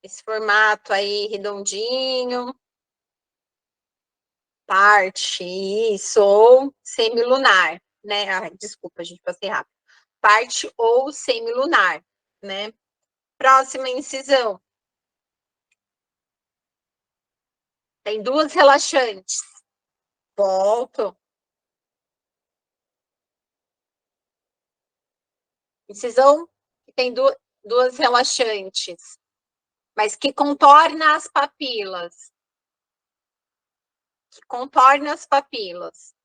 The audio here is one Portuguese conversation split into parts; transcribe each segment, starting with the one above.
Esse formato aí redondinho. Parte, isso, ou semilunar, né? Ah, desculpa, a gente passei rápido. Parte ou semilunar, né? Próxima incisão. Tem duas relaxantes. Volto. Incisão que tem duas relaxantes, mas que contorna as papilas. Que contorna as papilas.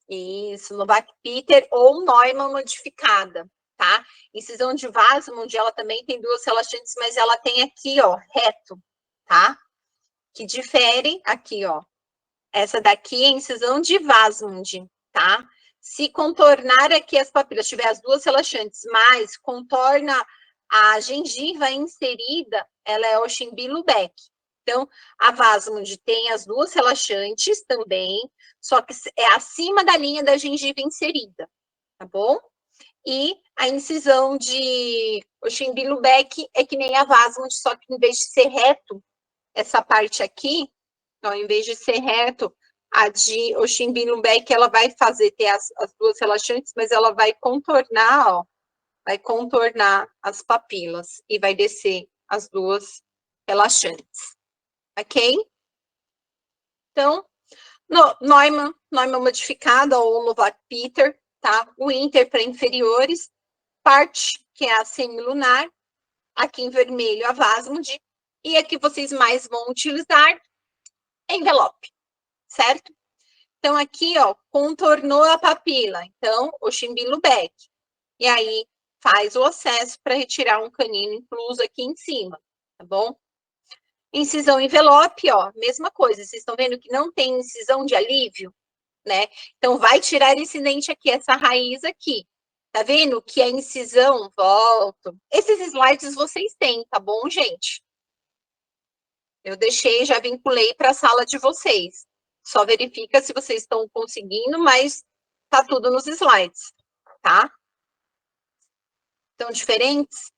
Isso, Novak-Peter ou Neumann modificada, tá? Incisão de Wasmund, ela também tem duas relaxantes, mas ela tem aqui, ó, reto, tá? Que difere aqui, ó. Essa daqui é incisão de Wasmund, tá? Se contornar aqui as papilas, tiver as duas relaxantes, mas contorna a gengiva inserida, ela é o Schimbil-Beck. Então, a Wasmund tem as duas relaxantes também, só que é acima da linha da gengiva inserida, tá bom? E a incisão de Schimbil-Beck é que nem a Wasmund, só que em vez de ser reto, essa parte aqui, ó, em vez de ser reto, a de Oximbilubeck, ela vai fazer, ter as duas relaxantes, mas ela vai contornar, ó, vai contornar as papilas e vai descer as duas relaxantes, ok? Então, Neumann modificada ou Novak-Peter, tá? O Inter para inferiores, parte, que é a semilunar, aqui em vermelho a Wasmund, e aqui vocês mais vão utilizar envelope, certo? Então, aqui, ó, contornou a papila. Então, o Schimbil-Beck. E aí, faz o acesso para retirar um canino incluso aqui em cima, tá bom? Incisão envelope, ó, mesma coisa. Vocês estão vendo que não tem incisão de alívio, né? Então, vai tirar esse dente aqui, essa raiz aqui. Tá vendo que a incisão, volto. Esses slides vocês têm, tá bom, gente? Eu deixei, já vinculei para a sala de vocês. Só verifica se vocês estão conseguindo, mas tá tudo nos slides, tá? Estão diferentes,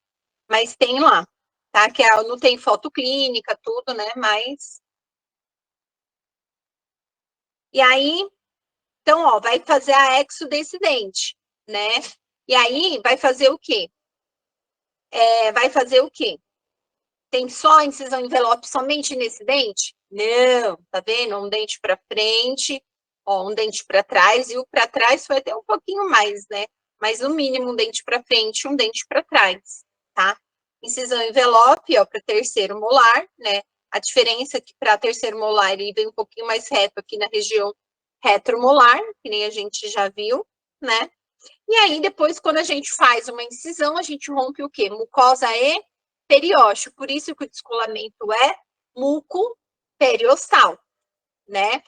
mas tem lá, tá? Que não tem foto clínica, tudo, né? Mas. E aí, então, ó, vai fazer a exodecidente, né? E aí, vai fazer o quê? Vai fazer o quê? Tem só incisão envelope somente nesse dente? Não, tá vendo? Um dente para frente, ó, um dente para trás, e o para trás foi até um pouquinho mais, né? Mas no mínimo um dente para frente, um dente para trás, tá? Incisão envelope, ó, para terceiro molar, né? A diferença é que para terceiro molar ele vem um pouquinho mais reto aqui na região retromolar, que nem a gente já viu, né? E aí, depois, quando a gente faz uma incisão, a gente rompe o quê? Mucosa e periósteo. Por isso que o descolamento é muco-periostal, né?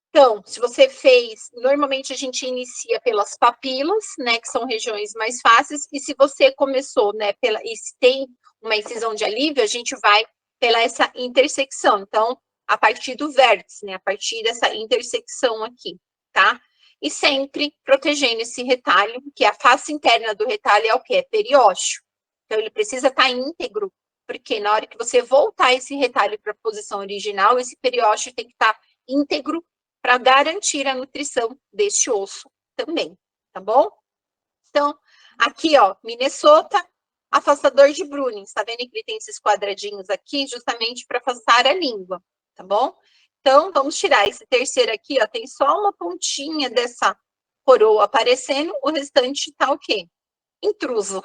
Então, se você fez, normalmente a gente inicia pelas papilas, né, que são regiões mais fáceis, e se você começou, né, e se tem uma incisão de alívio, a gente vai pela essa intersecção. Então, a partir do vértice, né, a partir dessa intersecção aqui, tá? E sempre protegendo esse retalho, que a face interna do retalho é o quê? É periósteo. Então, ele precisa estar íntegro, porque na hora que você voltar esse retalho para a posição original, esse periósteo tem que estar íntegro para garantir a nutrição deste osso também, tá bom? Então, aqui, ó, Minnesota, afastador de Bruning, tá vendo que ele tem esses quadradinhos aqui, justamente para afastar a língua, tá bom? Então, vamos tirar esse terceiro aqui, ó, tem só uma pontinha dessa coroa aparecendo, o restante tá o quê? Intruso,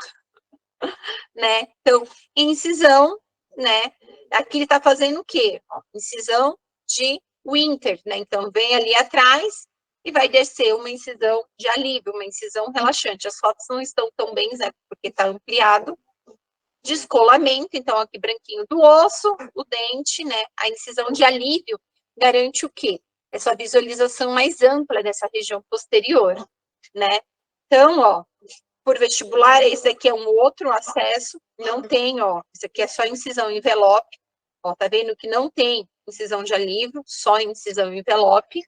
né? Então, incisão, né? Aqui ele tá fazendo o quê? Ó, incisão de Winter, né? Então, vem ali atrás e vai descer uma incisão de alívio, uma incisão relaxante. As fotos não estão tão bem, né? Porque está ampliado. Descolamento, então, aqui branquinho do osso, o dente, né? A incisão de alívio garante o quê? Essa visualização mais ampla dessa região posterior, né? Então, ó, por vestibular, esse aqui é um outro acesso, não tem, ó, isso aqui é só incisão envelope, ó, tá vendo que não tem incisão de alívio, só incisão envelope,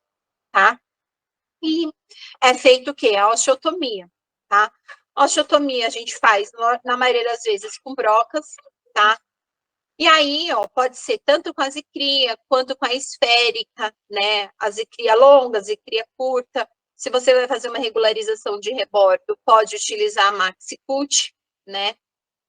tá? E é feito o quê? A osteotomia, tá? Osteotomia a gente faz, na maioria das vezes, com brocas, tá? E aí, ó, pode ser tanto com a zicria, quanto com a esférica, né? A zicria longa, a zicria curta. Se você vai fazer uma regularização de rebordo, pode utilizar a maxi-cut, né?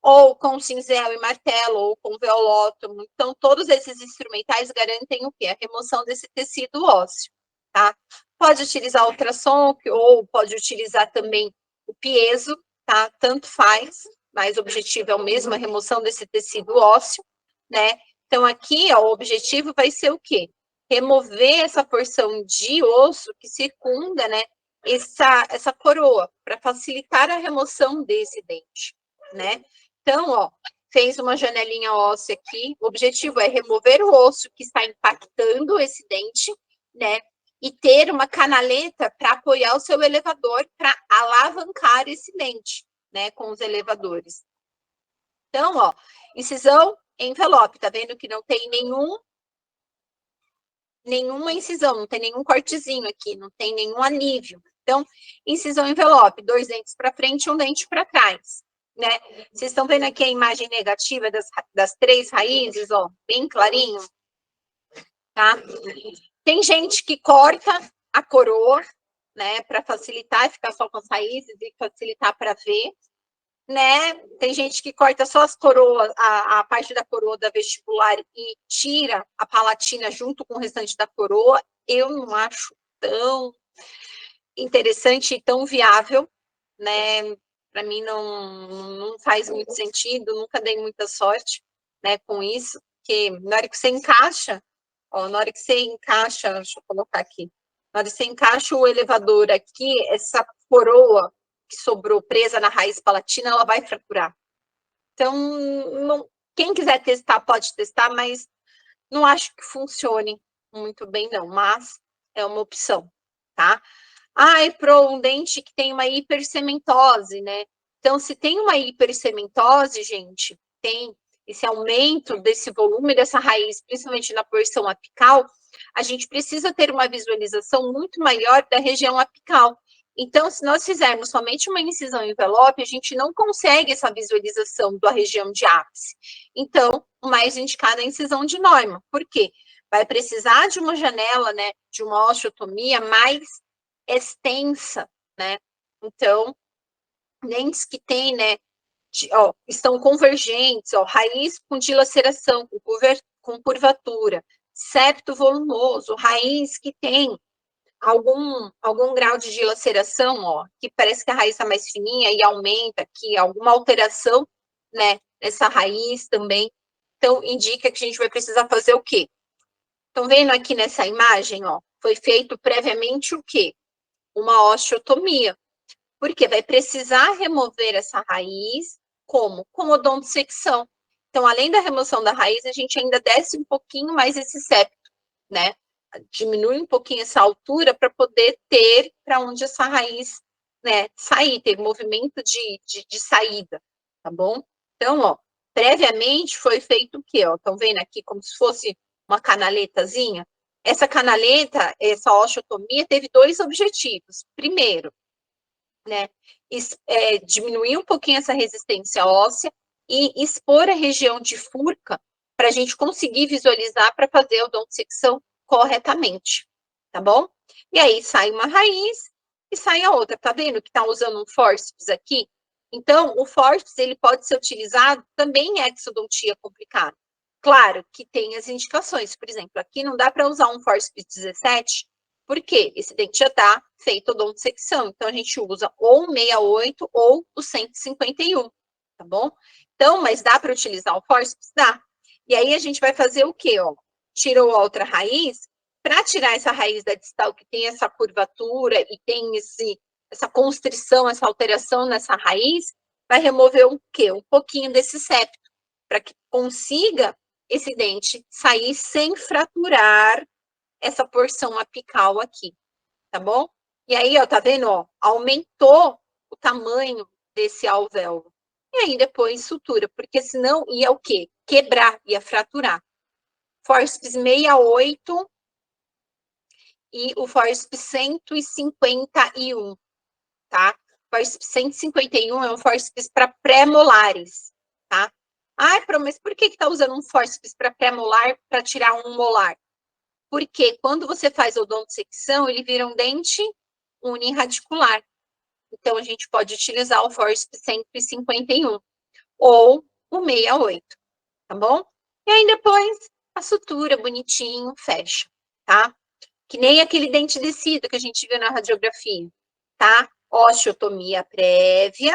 Ou com cinzel e martelo, ou com veolótomo. Então, todos esses instrumentais garantem o quê? A remoção desse tecido ósseo, tá? Pode utilizar ultrassom, ou pode utilizar também o piezo, tá? Tanto faz, mas o objetivo é o mesmo, a remoção desse tecido ósseo, né? Então, aqui, ó, o objetivo vai ser o quê? Remover essa porção de osso que circunda, né? Essa coroa, para facilitar a remoção desse dente, né? Então, ó, fez uma janelinha óssea aqui. O objetivo é remover o osso que está impactando esse dente, né? E ter uma canaleta para apoiar o seu elevador para alavancar esse dente, né? Com os elevadores. Então, ó, incisão, envelope. Tá vendo que não tem nenhuma incisão, não tem nenhum cortezinho aqui, não tem nenhum alívio. Então, incisão, envelope, 2 dentes para frente e 1 dente para trás. Né? Vocês estão vendo aqui a imagem negativa das 3 raízes, ó, bem clarinho, tá? Tem gente que corta a coroa, né, para facilitar, ficar só com as raízes e facilitar para ver, né? Tem gente que corta só as coroas, a parte da coroa da vestibular e tira a palatina junto com o restante da coroa. Eu não acho tão interessante e tão viável, né? Para mim não faz muito sentido, nunca dei muita sorte, né, com isso, porque na hora que você encaixa, ó, na hora que você encaixa, deixa eu colocar aqui, na hora que você encaixa o elevador aqui, essa coroa que sobrou presa na raiz palatina, ela vai fraturar. Então, não, quem quiser testar, pode testar, mas não acho que funcione muito bem, não, mas é uma opção, tá? Ah, é para um dente que tem uma hipercementose, né? Então, se tem uma hipercementose, gente, tem esse aumento desse volume dessa raiz, principalmente na porção apical, a gente precisa ter uma visualização muito maior da região apical. Então, se nós fizermos somente uma incisão envelope, a gente não consegue essa visualização da região de ápice. Então, o mais indicado é a incisão de Neumann. Por quê? Vai precisar de uma janela, né, de uma osteotomia mais extensa, né? Então, dentes que têm, né, estão convergentes, ó, raiz com dilaceração, com curvatura, septo volumoso, raiz que tem algum grau de dilaceração, ó, que parece que a raiz está mais fininha e aumenta aqui, alguma alteração, né, nessa raiz também. Então, indica que a gente vai precisar fazer o quê? Estão vendo aqui nessa imagem, ó, foi feito previamente o quê? Uma osteotomia, porque vai precisar remover essa raiz, como? Com odontosecção. Então, além da remoção da raiz, a gente ainda desce um pouquinho mais esse septo, né? Diminui um pouquinho essa altura para poder ter para onde essa raiz, né, sair, ter movimento de saída, tá bom? Então, ó, previamente foi feito o quê? Ó, estão vendo aqui como se fosse uma canaletazinha? Essa canaleta, essa osteotomia, teve 2 objetivos. Primeiro, né, diminuir um pouquinho essa resistência óssea e expor a região de furca para a gente conseguir visualizar para fazer a odontosecção corretamente, tá bom? E aí sai uma raiz e sai a outra, tá vendo que tá usando um fórceps aqui? Então, o fórceps, ele pode ser utilizado também em exodontia complicada. Claro que tem as indicações, por exemplo, aqui não dá para usar um fórceps 17, porque esse dente já está feito odontosecção. Então, a gente usa ou o 68 ou o 151, tá bom? Então, mas dá para utilizar o fórceps? Dá. E aí, a gente vai fazer o quê, ó? Tirou a outra raiz, para tirar essa raiz da distal, que tem essa curvatura e tem essa constrição, essa alteração nessa raiz, vai remover o quê? Um pouquinho desse septo, para que consiga esse dente sair sem fraturar essa porção apical aqui, tá bom? E aí, ó, tá vendo, ó, aumentou o tamanho desse alvéolo. E aí depois sutura, porque senão ia o quê? Quebrar, ia fraturar. Fórceps 68 e o fórceps 151, tá? Fórceps 151 é um fórceps para pré-molares, tá? Ai, mas por que tá usando um fórceps para pré-molar para tirar um molar? Porque quando você faz odontosecção, ele vira um dente uniradicular. Então, a gente pode utilizar o fórceps 151 ou o 68, tá bom? E aí, depois, a sutura bonitinho, fecha, tá? Que nem aquele dente descido que a gente viu na radiografia, tá? Osteotomia prévia,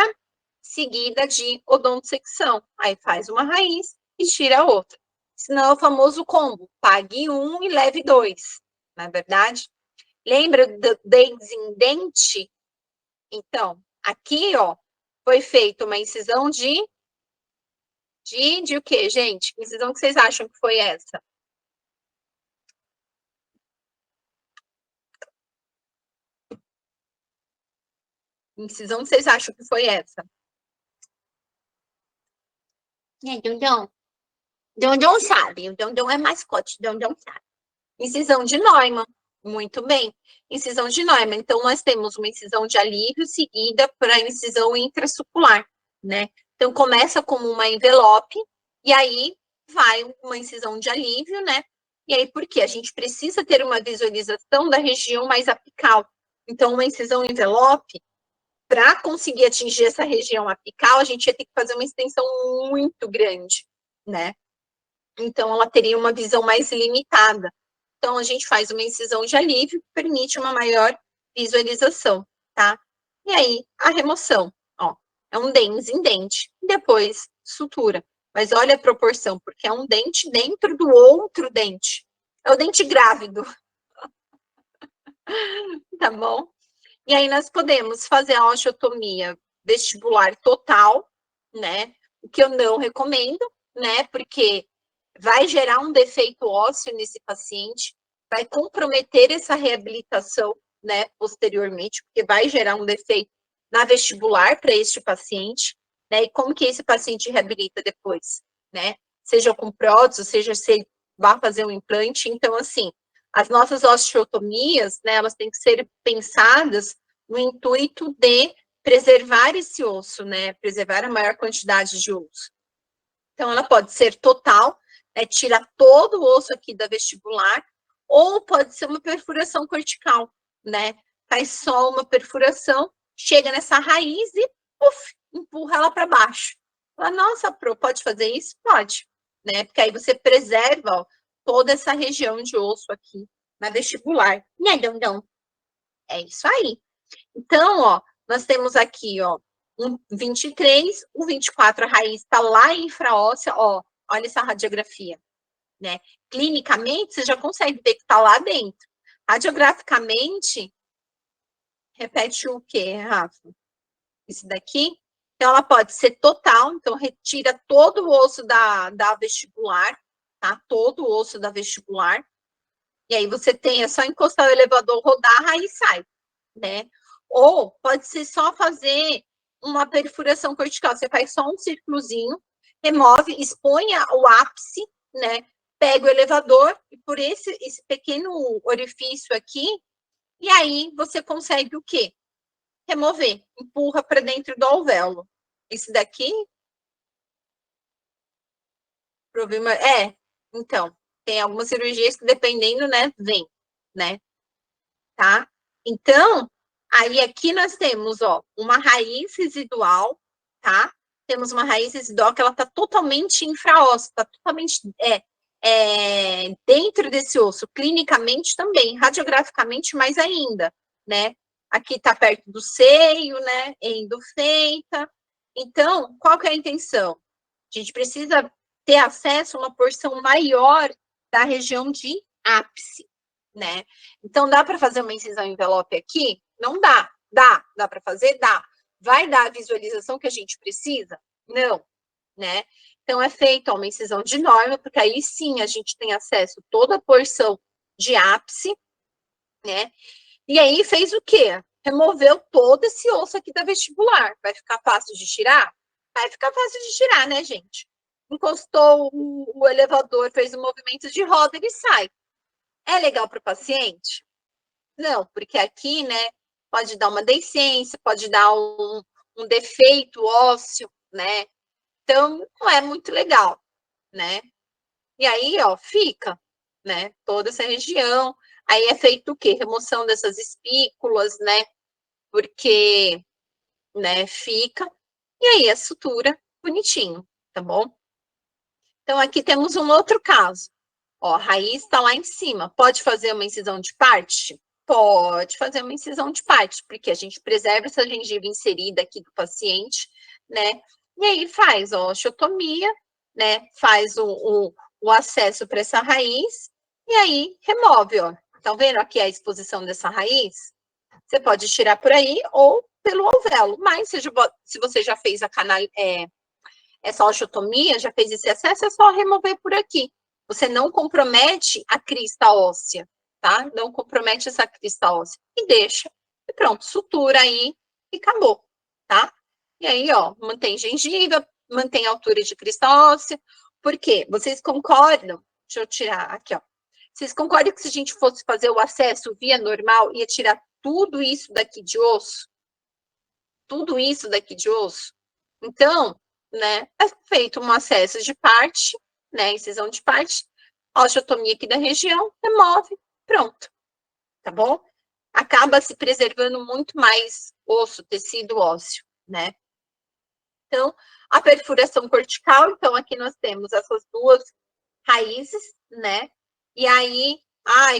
seguida de odontosecção. Aí faz uma raiz e tira a outra. Senão é o famoso combo, pague um e leve dois, não é verdade? Lembra do dente em dente? Então, aqui, ó, foi feita uma incisão de o quê, gente? Que incisão que vocês acham que foi essa? Incisão que vocês acham que foi essa? Dondon. Dondon sabe. O Dondon é mascote. Dondon sabe. Incisão de Neumann. Muito bem. Incisão de Neumann. Então, nós temos uma incisão de alívio seguida para a incisão intrasucular, né? Então, começa como uma envelope e aí vai uma incisão de alívio, né? E aí, por quê? A gente precisa ter uma visualização da região mais apical. Então, uma incisão envelope, para conseguir atingir essa região apical, a gente ia ter que fazer uma extensão muito grande, né? Então, ela teria uma visão mais limitada. Então, a gente faz uma incisão de alívio que permite uma maior visualização, tá? E aí, a remoção, ó, é um dente em dente, depois sutura. Mas olha a proporção, porque é um dente dentro do outro dente. É o dente grávido, tá bom? E aí, nós podemos fazer a osteotomia vestibular total, né? O que eu não recomendo, né? Porque vai gerar um defeito ósseo nesse paciente, vai comprometer essa reabilitação, né, posteriormente, porque vai gerar um defeito na vestibular para este paciente, né, e como que esse paciente reabilita depois, né, seja com prótese, seja se vai fazer um implante, então, assim, as nossas osteotomias, né, elas têm que ser pensadas no intuito de preservar esse osso, né, preservar a maior quantidade de osso. Então, ela pode ser total, né, tira todo o osso aqui da vestibular, ou pode ser uma perfuração cortical, né? Faz só uma perfuração, chega nessa raiz e puff, empurra ela para baixo. Fala, nossa, Pro, pode fazer isso? Pode, né? Porque aí você preserva, ó, toda essa região de osso aqui na vestibular. Né, Dondão? É isso aí. Então, ó, nós temos aqui, ó, um 23, o 24, a raiz está lá em infraóssea, ó, olha essa radiografia, né? Clinicamente, você já consegue ver que está lá dentro. Radiograficamente, repete o quê, Rafa? Isso daqui. Então, ela pode ser total, então retira todo o osso da vestibular, tá? Todo o osso da vestibular. E aí você tem, é só encostar o elevador, rodar, a raiz sai, né? Ou pode ser só fazer uma perfuração cortical. Você faz só um círculozinho, remove, expõe o ápice, né? Pega o elevador e por esse pequeno orifício aqui, e aí você consegue o quê? Remover, empurra para dentro do alvéolo. Esse daqui, problema então, tem algumas cirurgias que dependendo, né, vem, né? Tá? Então, aí aqui nós temos, ó, uma raiz residual, tá? Temos uma raiz residual que ela tá totalmente infraóssea, tá totalmente dentro desse osso, clinicamente também, radiograficamente mais ainda, né? Aqui tá perto do seio, né? Endofeita. Então, qual que é a intenção? A gente precisa ter acesso a uma porção maior da região de ápice, né? Então, dá para fazer uma incisão envelope aqui? Não dá. Dá para fazer? Dá. Vai dar a visualização que a gente precisa? Não, né? Então, é feita uma incisão de norma, porque aí sim a gente tem acesso a toda a porção de ápice, né? E aí fez o quê? Removeu todo esse osso aqui da vestibular. Vai ficar fácil de tirar? Vai ficar fácil de tirar, né, gente? Encostou o elevador, fez um movimento de roda, ele sai. É legal para o paciente? Não, porque aqui, né, pode dar uma deiscência, pode dar um defeito ósseo, né? Então, não é muito legal, né? E aí, ó, fica, né? Toda essa região. Aí é feito o quê? Remoção dessas espículas, né? Porque, né, fica. E aí a sutura bonitinho, tá bom? Então, aqui temos um outro caso. Ó, a raiz está lá em cima. Pode fazer uma incisão de parte? Pode fazer uma incisão de parte, porque a gente preserva essa gengiva inserida aqui do paciente, né? E aí faz, ó, osteotomia, né? Faz o acesso para essa raiz e aí remove, ó. Tá vendo aqui a exposição dessa raiz? Você pode tirar por aí ou pelo alvéolo, mas se você já fez essa osteotomia, já fez esse acesso, é só remover por aqui. Você não compromete a crista óssea, tá? Não compromete essa crista óssea. E deixa. E pronto, sutura aí e acabou, tá? E aí, ó, mantém gengiva, mantém a altura de crista óssea. Por quê? Vocês concordam? Deixa eu tirar aqui, ó. Vocês concordam que se a gente fosse fazer o acesso via normal, ia tirar tudo isso daqui de osso? Tudo isso daqui de osso? Então, né, é feito um acesso de parte, né, incisão de parte, osteotomia aqui da região, remove, pronto, tá bom? Acaba se preservando muito mais osso, tecido ósseo, né? Então, a perfuração cortical, então aqui nós temos essas duas raízes, né? E aí,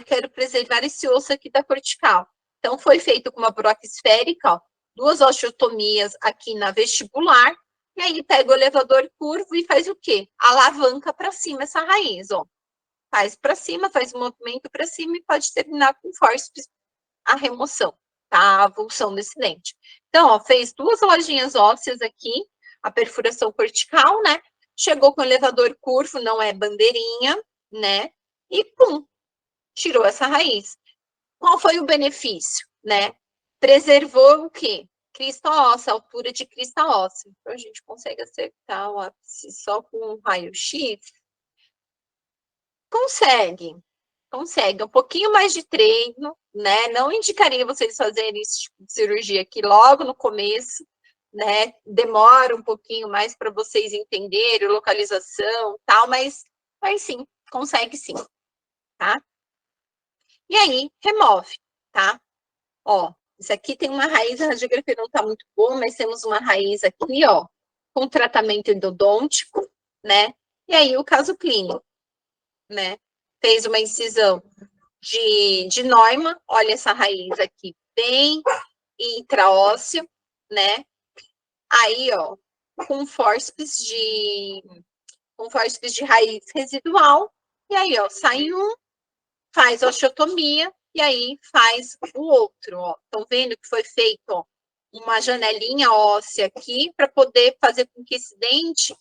quero preservar esse osso aqui da cortical. Então, foi feito com uma broca esférica, ó, duas osteotomias aqui na vestibular, e aí pega o elevador curvo e faz o quê? Alavanca para cima essa raiz, ó. Faz para cima, faz um movimento para cima e pode terminar com fórceps a remoção, tá? A avulsão desse dente. Então, ó, fez duas lojinhas ósseas aqui, a perfuração cortical, né? Chegou com o elevador curvo, não é bandeirinha, né? E pum, tirou essa raiz. Qual foi o benefício, né? Preservou o quê? Crista óssea, altura de crista óssea. Então, a gente consegue acertar o ápice só com um raio-x? Consegue, consegue. Um pouquinho mais de treino, né? Não indicaria vocês fazerem esse tipo de cirurgia aqui logo no começo, né? Demora um pouquinho mais para vocês entenderem localização, tal, mas sim, consegue sim, tá? E aí, remove, tá? Ó, isso aqui tem uma raiz, a radiografia não tá muito boa, mas temos uma raiz aqui, ó, com tratamento endodôntico, né? E aí, o caso clínico, né? Fez uma incisão de Neumann, olha essa raiz aqui, bem intraóssea, né? Aí, ó, com fórceps de raiz residual, e aí, ó, sai um, faz osteotomia, e aí faz o outro, ó. Estão vendo que foi feito, ó, uma janelinha óssea aqui para poder fazer com que esse dente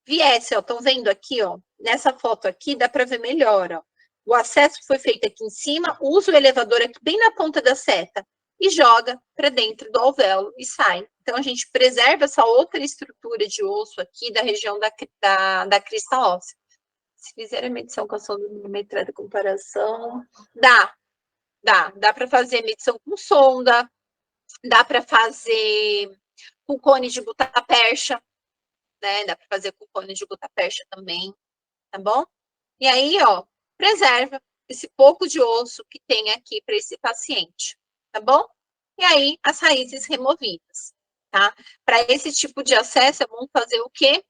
viesse, ó. Estão vendo aqui, ó, nessa foto aqui dá para ver melhor, ó. O acesso foi feito aqui em cima, usa o elevador aqui bem na ponta da seta e joga para dentro do alvéolo e sai. Então, a gente preserva essa outra estrutura de osso aqui da região da crista óssea. Se fizer a medição com a sonda milimetrada de comparação, dá para fazer medição com sonda, dá para fazer com cone de gutapercha, né? Dá para fazer com cone de gutapercha também, tá bom? E aí, ó, preserva esse pouco de osso que tem aqui para esse paciente, tá bom? E aí, as raízes removidas, tá? Para esse tipo de acesso, é bom fazer o quê?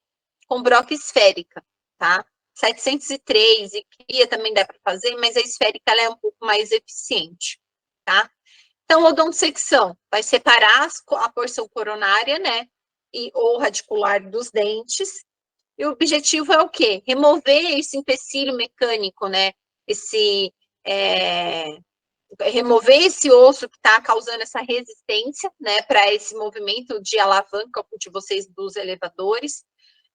Com broca esférica, tá? 703 e cria também dá para fazer, mas a esférica ela é um pouco mais eficiente, tá? Então, odontosecção vai separar a porção coronária, né? Ou radicular dos dentes. E o objetivo é o quê? Remover esse empecilho mecânico, né? Remover esse osso que está causando essa resistência, né? Para esse movimento de alavanca de vocês dos elevadores.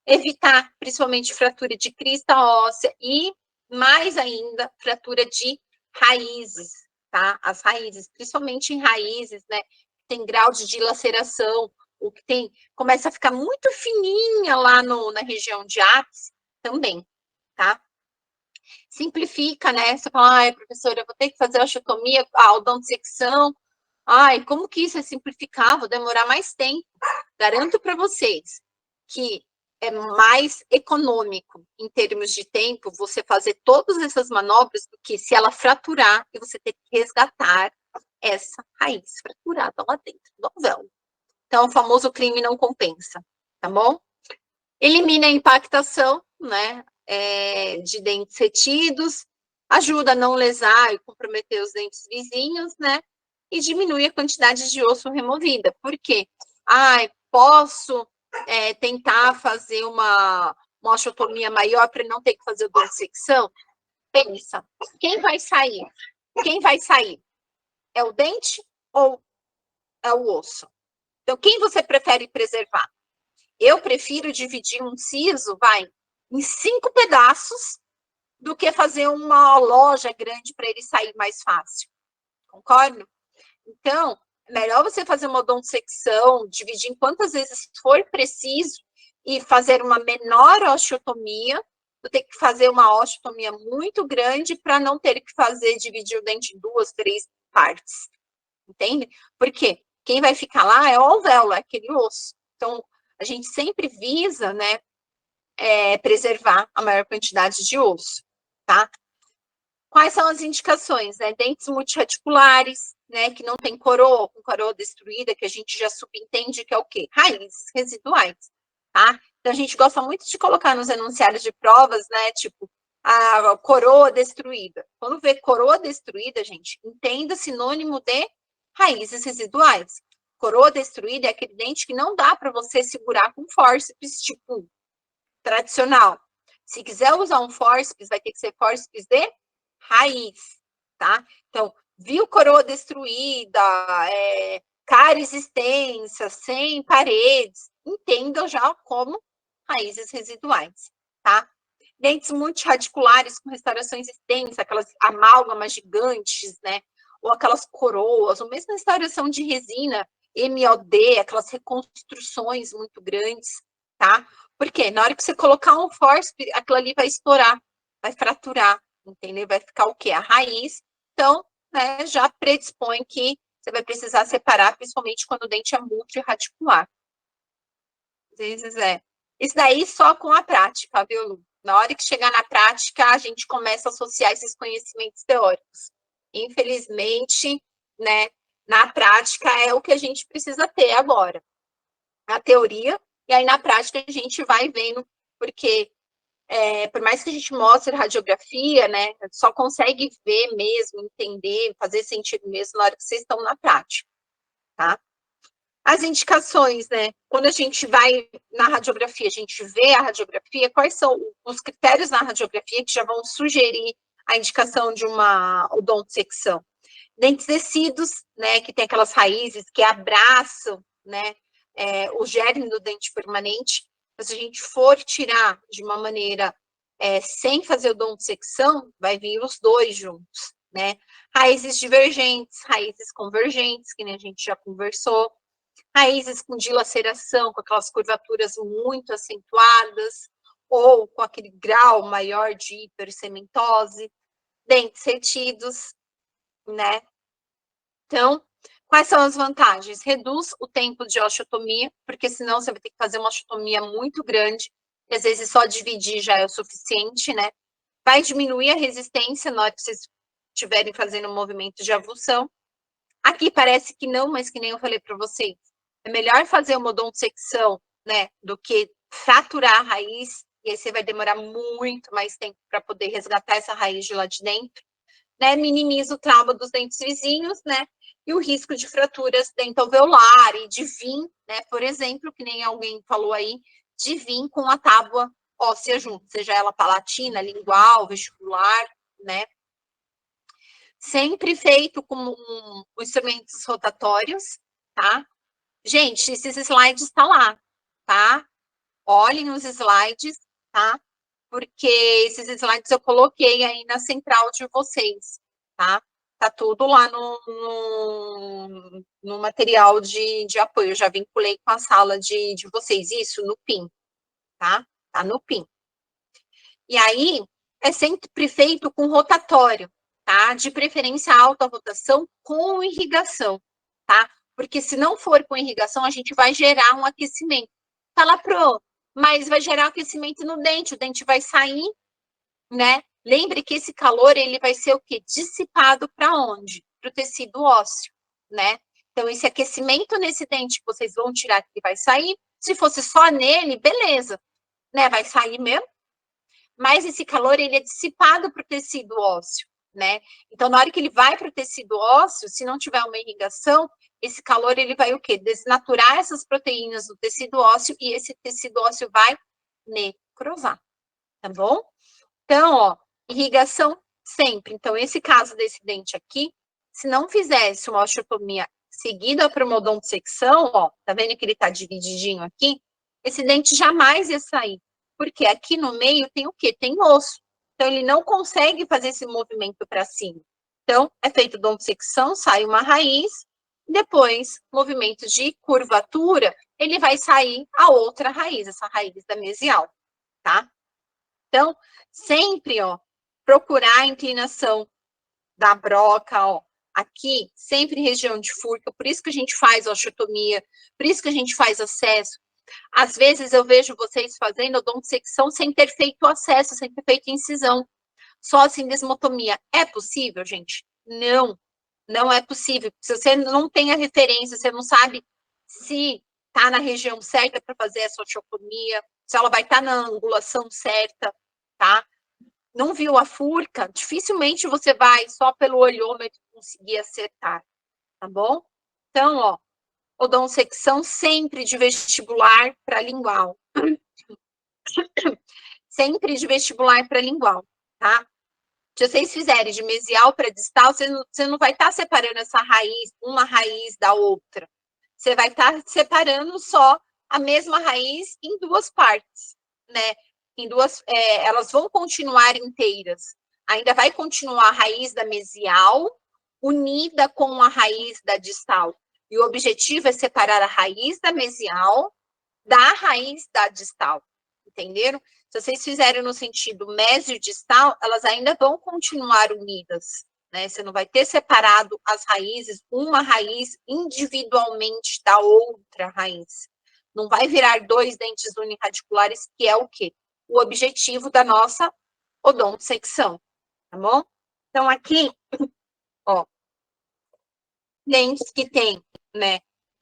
Evitar, principalmente, fratura de crista óssea e, mais ainda, fratura de raízes, tá? As raízes, principalmente em raízes, né? Tem grau de dilaceração, o que tem, começa a ficar muito fininha lá na região de ápice, também, tá? Simplifica, né? Você fala, ai, professora, eu vou ter que fazer a osteotomia, a odontosecção, Ai, como que isso é simplificar? Vou demorar mais tempo. Garanto para vocês que é mais econômico em termos de tempo você fazer todas essas manobras do que se ela fraturar e você ter que resgatar essa raiz fraturada lá dentro do alvéolo. Então, o famoso crime não compensa, tá bom? Elimina a impactação, né, de dentes retidos, ajuda a não lesar e comprometer os dentes vizinhos, né, e diminui a quantidade de osso removida. Por quê? Posso tentar fazer uma osteotomia maior para não ter que fazer o dissecção? Pensa, quem vai sair? Quem vai sair? É o dente ou é o osso? Então, quem você prefere preservar? Eu prefiro dividir um siso, em 5 pedaços, do que fazer uma loja grande para ele sair mais fácil. Concorda? Então, é melhor você fazer uma odontosecção, dividir em quantas vezes for preciso e fazer uma menor osteotomia, do que fazer uma osteotomia muito grande para não ter que dividir o dente em 2, 3 partes. Entende? Porque quem vai ficar lá é o alvéolo, é aquele osso. Então, a gente sempre visa, né, preservar a maior quantidade de osso, tá? Quais são as indicações, né? Dentes multirradiculares, né, que não tem coroa, com coroa destruída, que a gente já subentende que é o quê? Raízes residuais, tá? Então, a gente gosta muito de colocar nos enunciados de provas, né, tipo, a coroa destruída. Quando vê coroa destruída, gente, entenda sinônimo de raízes residuais. Coroa destruída é aquele dente que não dá para você segurar com fórceps, tipo, tradicional. Se quiser usar um fórceps, vai ter que ser fórceps de raiz, tá? Então, viu coroa destruída, cáries extensas, sem paredes, entendam já como raízes residuais, tá? Dentes multirradiculares com restaurações extensas, aquelas amálgamas gigantes, né? Ou aquelas coroas, ou mesmo restauração de resina, MOD, aquelas reconstruções muito grandes, tá? Porque na hora que você colocar um fórceps, aquilo ali vai estourar, vai fraturar, entendeu? Vai ficar o quê? A raiz. Então, né, já predispõe que você vai precisar separar, principalmente quando o dente é multirradicular. Às vezes Isso daí só com a prática, viu, Lu? Na hora que chegar na prática, a gente começa a associar esses conhecimentos teóricos. Infelizmente, né, na prática é o que a gente precisa ter agora. A teoria, e aí na prática a gente vai vendo, porque por mais que a gente mostre radiografia, né, só consegue ver mesmo, entender, fazer sentido mesmo na hora que vocês estão na prática, tá? As indicações, né? Quando a gente vai na radiografia, a gente vê a radiografia, quais são os critérios na radiografia que já vão sugerir a indicação de uma odontosecção? Dentes descidos, né? Que tem aquelas raízes que abraçam, né? O germe do dente permanente. Mas se a gente for tirar de uma maneira sem fazer odontosecção, vai vir os dois juntos, né? Raízes divergentes, raízes convergentes, que nem a gente já conversou. Raízes com dilaceração, com aquelas curvaturas muito acentuadas, ou com aquele grau maior de hipercementose, dentes retidos, né? Então, quais são as vantagens? Reduz o tempo de osteotomia, porque senão você vai ter que fazer uma osteotomia muito grande, e às vezes só dividir já é o suficiente, né? Vai diminuir a resistência na hora que vocês estiverem fazendo um movimento de avulsão. Aqui parece que não, mas que nem eu falei para vocês, é melhor fazer uma odontosecção, né, do que fraturar a raiz, e aí você vai demorar muito mais tempo para poder resgatar essa raiz de lá de dentro, né, minimiza o trauma dos dentes vizinhos, né, e o risco de fraturas dentoalveolar e de vir, né, por exemplo, que nem alguém falou aí, de vir com a tábua óssea junto, seja ela palatina, lingual, vestibular, né, sempre feito com instrumentos rotatórios, tá? Gente, esses slides estão lá, tá? Olhem os slides, tá? Porque esses slides eu coloquei aí na central de vocês, tá? Tá tudo lá no material de apoio. Eu já vinculei com a sala de vocês, isso no PIN, tá? Tá no PIN. E aí, é sempre feito com rotatório, tá? De preferência alta rotação com irrigação, tá? Porque se não for com irrigação, a gente vai gerar um aquecimento. Fala, Pro, mas vai gerar aquecimento no dente, o dente vai sair, né? Lembre que esse calor, ele vai ser o quê? Dissipado para onde? Para o tecido ósseo, né? Então, esse aquecimento nesse dente que vocês vão tirar, que vai sair, se fosse só nele, beleza, né? Vai sair mesmo. Mas esse calor, ele é dissipado para o tecido ósseo, né? Então, na hora que ele vai para o tecido ósseo, se não tiver uma irrigação, esse calor, ele vai o quê? Desnaturar essas proteínas do tecido ósseo e esse tecido ósseo vai necrosar, tá bom? Então, ó, irrigação sempre. Então, esse caso desse dente aqui, se não fizesse uma osteotomia seguida para uma odontosecção, ó, tá vendo que ele tá divididinho aqui? Esse dente jamais ia sair. Porque aqui no meio tem o quê? Tem osso. Então, ele não consegue fazer esse movimento para cima. Então, é feito odontosecção, sai uma raiz, depois, movimento de curvatura, ele vai sair a outra raiz, essa raiz da mesial, tá? Então, sempre, ó, procurar a inclinação da broca, ó, aqui, sempre região de furca, por isso que a gente faz osteotomia, por isso que a gente faz acesso. Às vezes eu vejo vocês fazendo odontosecção sem ter feito acesso, sem ter feito incisão. Só assim desmotomia. É possível, gente? Não, não é possível. Se você não tem a referência, você não sabe se tá na região certa para fazer essa osteotomia, se ela vai estar na angulação certa, tá? Não viu a furca, dificilmente você vai só pelo olhômetro conseguir acertar, tá bom? Então, ó, odontosecção sempre de vestibular para lingual. Sempre de vestibular para lingual, tá? Se vocês fizerem de mesial para distal, você não vai estar separando essa raiz, uma raiz da outra. Você vai estar separando só a mesma raiz em duas partes, né? Em duas, elas vão continuar inteiras. Ainda vai continuar a raiz da mesial unida com a raiz da distal. E o objetivo é separar a raiz da mesial da raiz da distal. Entenderam? Se vocês fizerem no sentido mesio-distal, elas ainda vão continuar unidas, né? Você não vai ter separado as raízes, uma raiz individualmente da outra raiz. Não vai virar dois dentes unirradiculares, que é o quê? O objetivo da nossa odontosecção, tá bom? Então, aqui, ó, dentes que tem, né?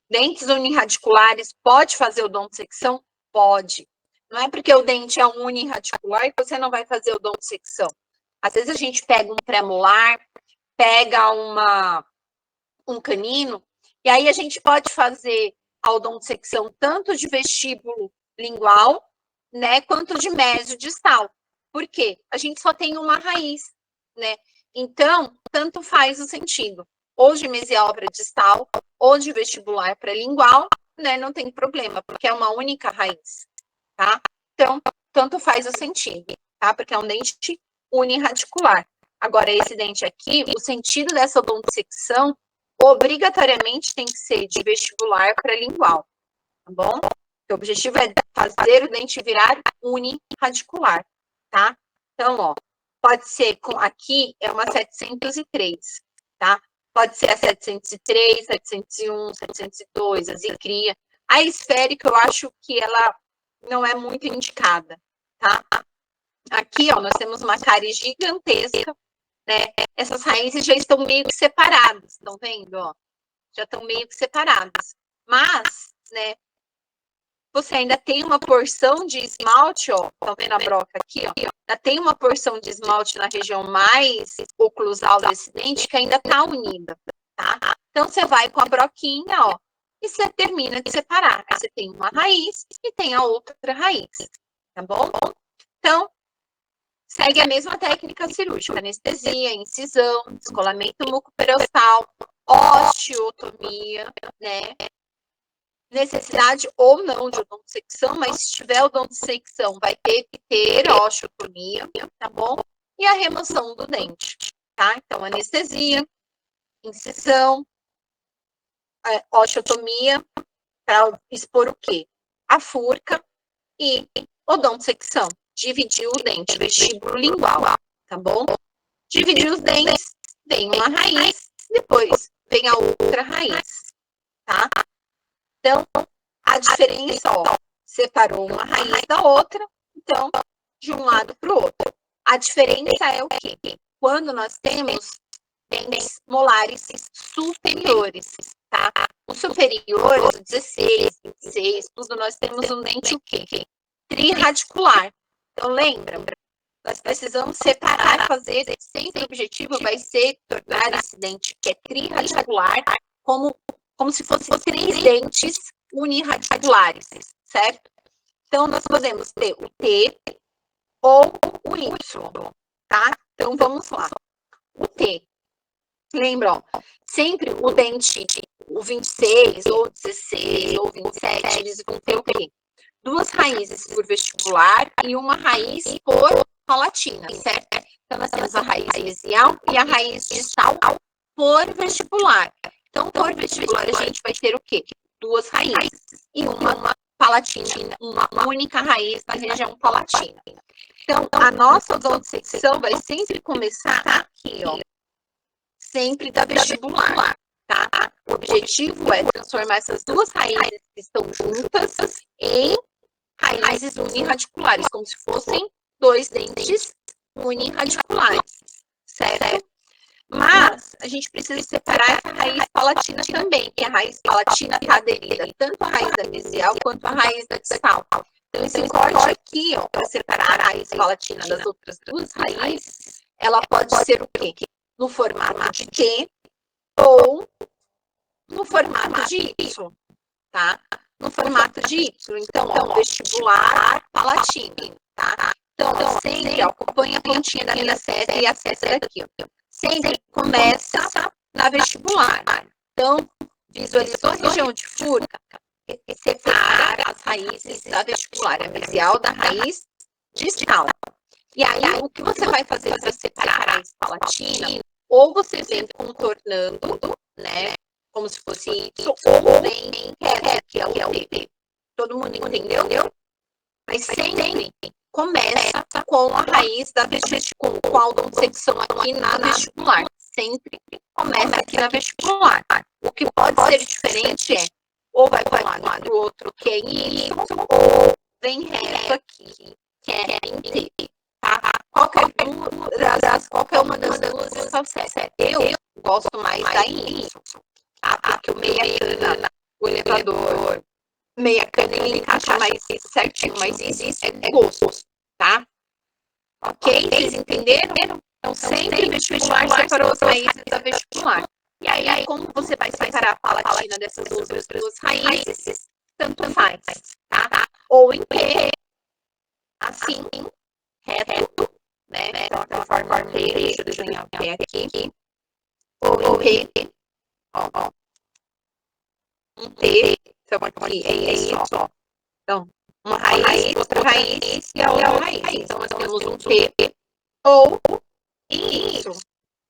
Dentes unirradiculares, pode fazer odontosecção? Pode. Não é porque o dente é unirradicular que você não vai fazer odontosecção. Às vezes a gente pega um pré-molar, pega um canino, e aí a gente pode fazer a odontosecção tanto de vestíbulo lingual, né, quanto de mesio-distal. Por quê? A gente só tem uma raiz, né? Então, tanto faz o sentido. Ou de mesial para distal, ou de vestibular para lingual, né? Não tem problema, porque é uma única raiz, tá? Então, tanto faz o sentido, tá? Porque é um dente unirradicular. Agora, esse dente aqui, o sentido dessa odontosecção, obrigatoriamente tem que ser de vestibular para lingual, tá bom? O objetivo é fazer o dente virar unirradicular, tá? Então, ó, pode ser com, aqui é uma 703, tá? Pode ser a 703, 701, 702, a zicria. A esférica, eu acho que ela não é muito indicada, tá? Aqui, ó, nós temos uma cárie gigantesca, né? Essas raízes já estão meio que separadas, estão vendo, ó? Já estão meio que separadas. Mas, né, você ainda tem uma porção de esmalte, ó, tá vendo a broca aqui, ó? Ainda tem uma porção de esmalte na região mais oclusal desse dente que ainda tá unida, tá? Então, você vai com a broquinha, ó, e você termina de separar. Aí você tem uma raiz e tem a outra raiz, tá bom? Então, segue a mesma técnica cirúrgica, anestesia, incisão, descolamento mucoperostal, osteotomia, né? Necessidade ou não de odontosecção, mas se tiver odontosecção, vai ter que ter osteotomia, tá bom? E a remoção do dente, tá? Então, anestesia, incisão, osteotomia, para expor o quê? A furca e odontosecção. Dividir o dente, vestíbulo lingual, tá bom? Dividir os dentes, vem uma raiz, depois vem a outra raiz, tá? Então, a diferença, ó, separou uma raiz da outra, então, de um lado para o outro. A diferença é o quê? Quando nós temos dentes molares superiores, tá? Os superiores, 16, 26, tudo, nós temos um dente o quê? Triradicular. Então, lembra? Nós precisamos separar e fazer, sempre o objetivo vai ser tornar esse dente que é triradicular como se fossem 3 dentes unirradiculares, certo? Então, nós podemos ter o T ou o Y, tá? Então, vamos lá. O T. Lembra, ó, sempre o dente, o 26, ou 16, ou 27, eles vão ter o quê? 2 raízes por vestibular e uma raiz por palatina, certo? Então, nós temos a raiz mesial e a raiz distal por vestibular. Então, por vestibular, a gente vai ter o quê? 2 raízes e uma palatina, uma única raiz na região palatina. Então, a nossa odontodissecção vai sempre começar aqui, ó. Sempre da vestibular, tá? O objetivo é transformar essas 2 raízes que estão juntas em raízes unirradiculares, como se fossem 2 dentes unirradiculares, certo? Mas a gente precisa separar essa raiz palatina também, que a raiz palatina está aderida tanto à raiz da mesial quanto à raiz da distal. Então, esse corte aqui, ó, para separar a raiz palatina das outras 2 raízes, ela pode ser o quê? No formato de T ou no formato de Y, tá? No formato de Y. Então, ó, vestibular palatino, tá? Então, sempre acompanha a pontinha da minha seta e a seta daqui, ó. Sempre começa na vestibular. Então, visualizou a região de furca? Separa as raízes da vestibular, a mesial da raiz distal. E aí, o que você vai fazer para separar a raiz palatina? Ou você vem contornando, né? Como se fosse isso, ou vem reto, que é o T. Todo mundo entendeu? Mas sempre começa com a raiz da vestibular, com a odontosecção aqui na vestibular. Sempre começa aqui na vestibular. O que pode ser diferente é, ou vai para um lado do outro, que é em Y, ou vem reto aqui, que é em T. Tá? Qualquer uma das duas está certa. Eu gosto mais da Y, tá? Porque o meia cana, o elevador, meia cana, ele encaixa mais certinho, mas isso é gosto, tá? Ok? Vocês entenderam? Então, sempre vestibular separou as raízes da vestibular. E aí, como você vai separar a palatina dessas duas raízes, tanto faz, tá? Ou em P, assim, reto, né? Então, da forma P, deixa eu desenhar o P aqui. Ou em P, ó. Um T, então aqui é isso, ó. Então, uma raiz, outra raiz e a outra raiz. Então, nós temos um T ou em Y,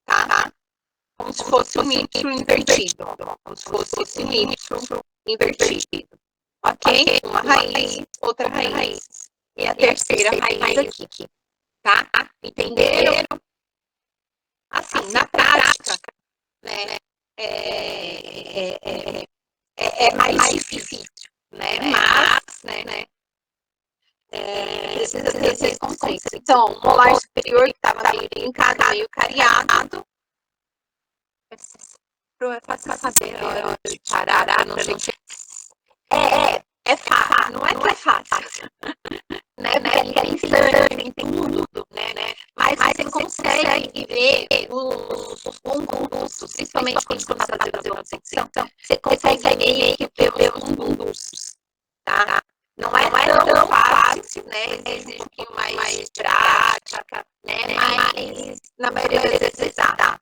tá? Como se fosse um Y invertido. Como se fosse um Y invertido. Ok? Uma raiz, outra raiz. E a terceira raiz aqui. Tá? Entenderam? Assim, na prática, né? É mais difícil, né? Mas, né? Precisa ter esses conceitos. Então, o molar superior que estava meio trincado, meio cariado. É fácil fazer a hora de parar, não gente. É fácil, não é que é fácil. Né? Tem sangue, tem tudo, né? Mas você consegue ver os condutos, principalmente quando você está fazendo uma secção, você consegue meio que ver os condutos, tá? Não é tão fácil, né? Exige um pouquinho mais prática, né? Mas na maioria das vezes dá.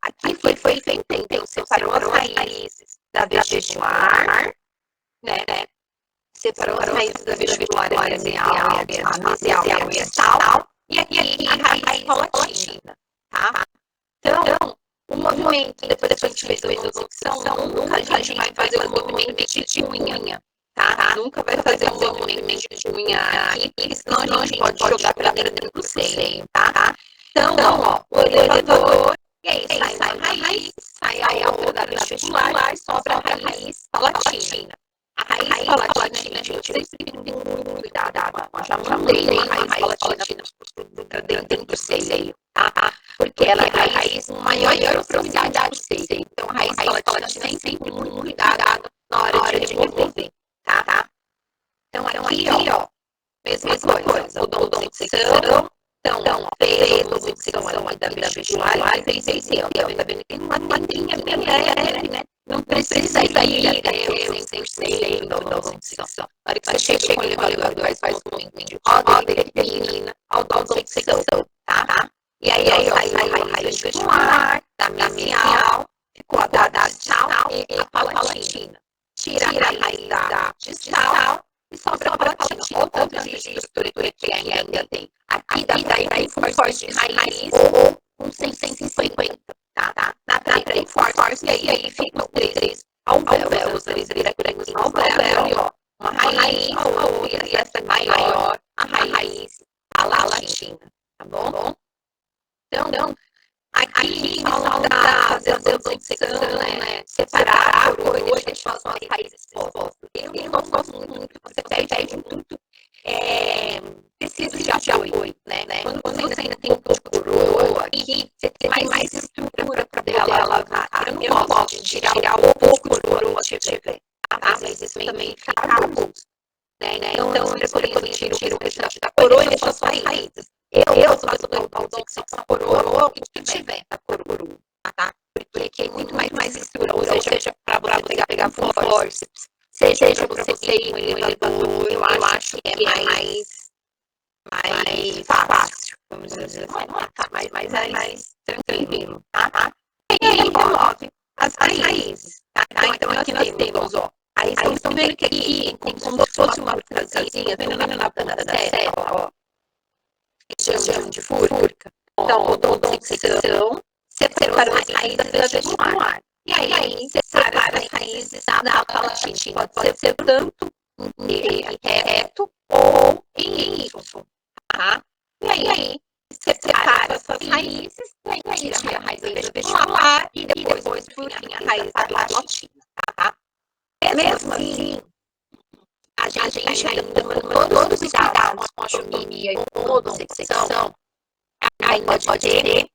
Aqui foi feito, então, separou as raízes da vestibular, né? Separou as raízes da vestibular mesial e a distal, e aqui a raiz palatina, tá? Então, o movimento, depois que a gente fez a introdução, nunca a gente vai fazer o movimento de unha, tá? Nunca vai fazer o movimento de unha aqui, porque senão a gente pode jogar a peneira dentro do seio, tá? Então, ó, o elevador E aí sai uma raiz, sai a outra da vestibular, sobra a raiz palatina. A raiz palatina, gente, vocês precisam muito cuidado. Já mandei uma raiz palatina dentro do seio, tá? Porque ela é a raiz com maior proximidade do seio. Então, a raiz palatina sempre tem muito cuidado na hora de remover, tá? Então, aqui, ó, mesma coisa, odontocixão. Então, fez odontocixão ali da vestibular, fez esse, ó, tá vendo? Tem uma linha bem leve, né? Não precisa ir até o 100% da odontocixão. Na hora que você chega com o elevador, faz um movimento de roda e termina a odontocixão, tá? E aí, sai a raiz vestibular, da mesial, ficou a da distal e a palatina. Tira a raiz da distal e sobra a palatina. Outra estrutura que ainda tem. Aqui dá pra ir forte de raiz ou com 150, tá? Dá pra ir forte, e aí fica os três alvéolos, os três alvéolos, ó. Uma raiz, a outra, e essa maior, a raiz palatina, tá bom? Então, aqui fala da odontocixão, né? Separar a coroa e deixar as raízes expostas. Eu não gosto muito, você perde muito preciso de apoio, né? Quando você ainda tem um pouco de coroa aqui, você tem mais estrutura para poder lavar. Eu não gosto de tirar um pouco de coroa se tiver, tá? Às vezes isso também fica bagunça, né? Então, eu tiro o restante da coroa e deixo só as raízes. Eu faço o odontocixão com a coroa, o que tiver a coroa, tá? Porque é muito mais estrutura, ou seja, para você pegar força, seja para você ir no elevador, eu acho que é mais fácil, vamos dizer assim, tá? Mais tranquilo, tá? E aí remove as raízes, tá? Então aqui nós temos, ó, aí vocês estão vendo que aqui tem como se fosse uma casinha, vendo na ponta da serra, ó, chamam de furca. Então, odontocixão, separou as raízes da vestibular. E aí, separa as raízes da palatina. Pode ser tanto em reto ou em Y, tá? E aí, separa essas raízes, e aí tira a raiz da vestibular e depois, por fim, a raiz da palatina, tá? Mesmo assim, a gente ainda mandou todos os cuidados com a osteotomia e com a odontocixão, ainda pode ter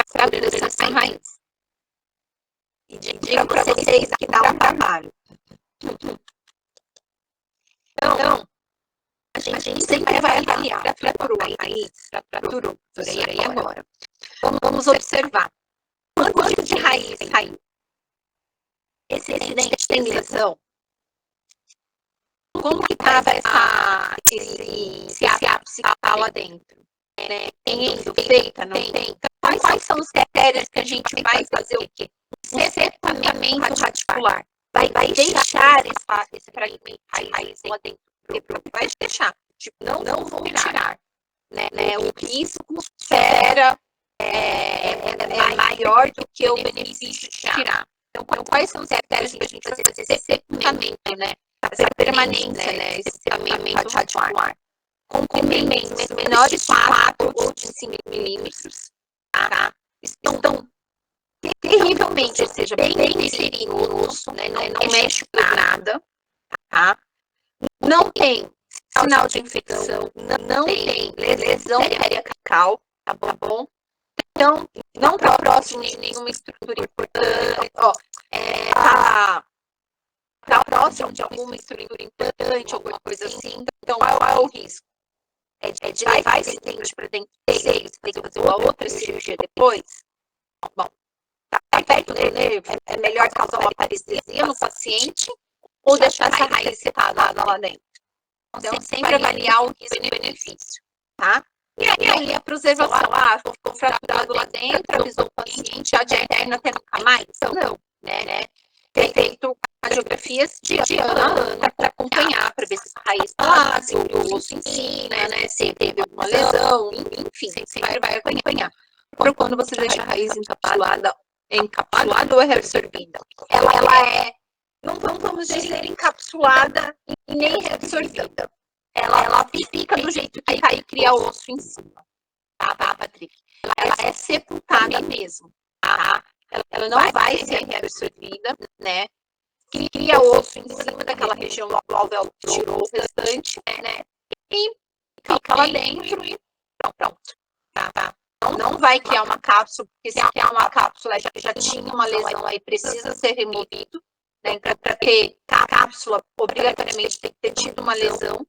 fratura sem raiz. E digo para vocês que dá um trabalho. Então, a gente sempre vai avaliar a fratura aí agora. Vamos observar quanto de raiz saiu. Esse dente tem lesão? Como que estava esse ápice que está lá dentro? Tem feita, não tem? Então, quais são os critérios que a gente vai fazer o quê? Setamento radicular. Vai deixar esse fragmento raiz lá dentro. Vai deixar. Tipo, não vou tirar. Né? O risco espera é maior do que o benefício de tirar. Então, quais são os critérios para a gente fazer esse setamento, né? Essa permanência, né? Esse setamento radicular. Com comprimentos menores de 4 ou de 5 milímetros, tá? Estão terrivelmente, ou seja, bem inserido no osso, né? Não mexe com nada, tá? Não tem sinal de infecção, não tem lesão periapical, tá bom? Então, não está próximo de nenhuma estrutura importante, ó, tá próximo de alguma estrutura importante, alguma coisa assim. Então, qual é o risco? É de levar esse dente para dentro do seio, tem que fazer uma outra cirurgia depois? Bom, tá perto do nervo, é melhor causar uma parestesia no paciente ou deixar essa raiz separada lá dentro? Então, sempre avaliar o risco-benefício, tá? E aí, a preservação, ficou fraturado lá dentro, avisou o paciente, a diarreia até nunca mais? Não, né? Tem feito radiografias de ano a ano para acompanhar, para ver se a raiz está lá, se o osso ensina, né? Se teve alguma lesão, enfim, você vai acompanhar. Por quando você deixa a raiz encapsulada ou reabsorvida? Ela é, não vamos dizer encapsulada e nem reabsorvida. Ela fica do jeito que cai e cria osso em cima, tá, Patrick? Ela é sepultada mesmo. tá? Ela não vai ser reabsorvida, né? Cria osso em cima daquela região do alvéolo que tirou o restante, né? E fica lá dentro e pronto, tá? Não vai criar uma cápsula, porque se criar uma cápsula já tinha uma lesão aí, precisa ser removido, né? Então, para ter cápsula, obrigatoriamente tem que ter tido uma lesão,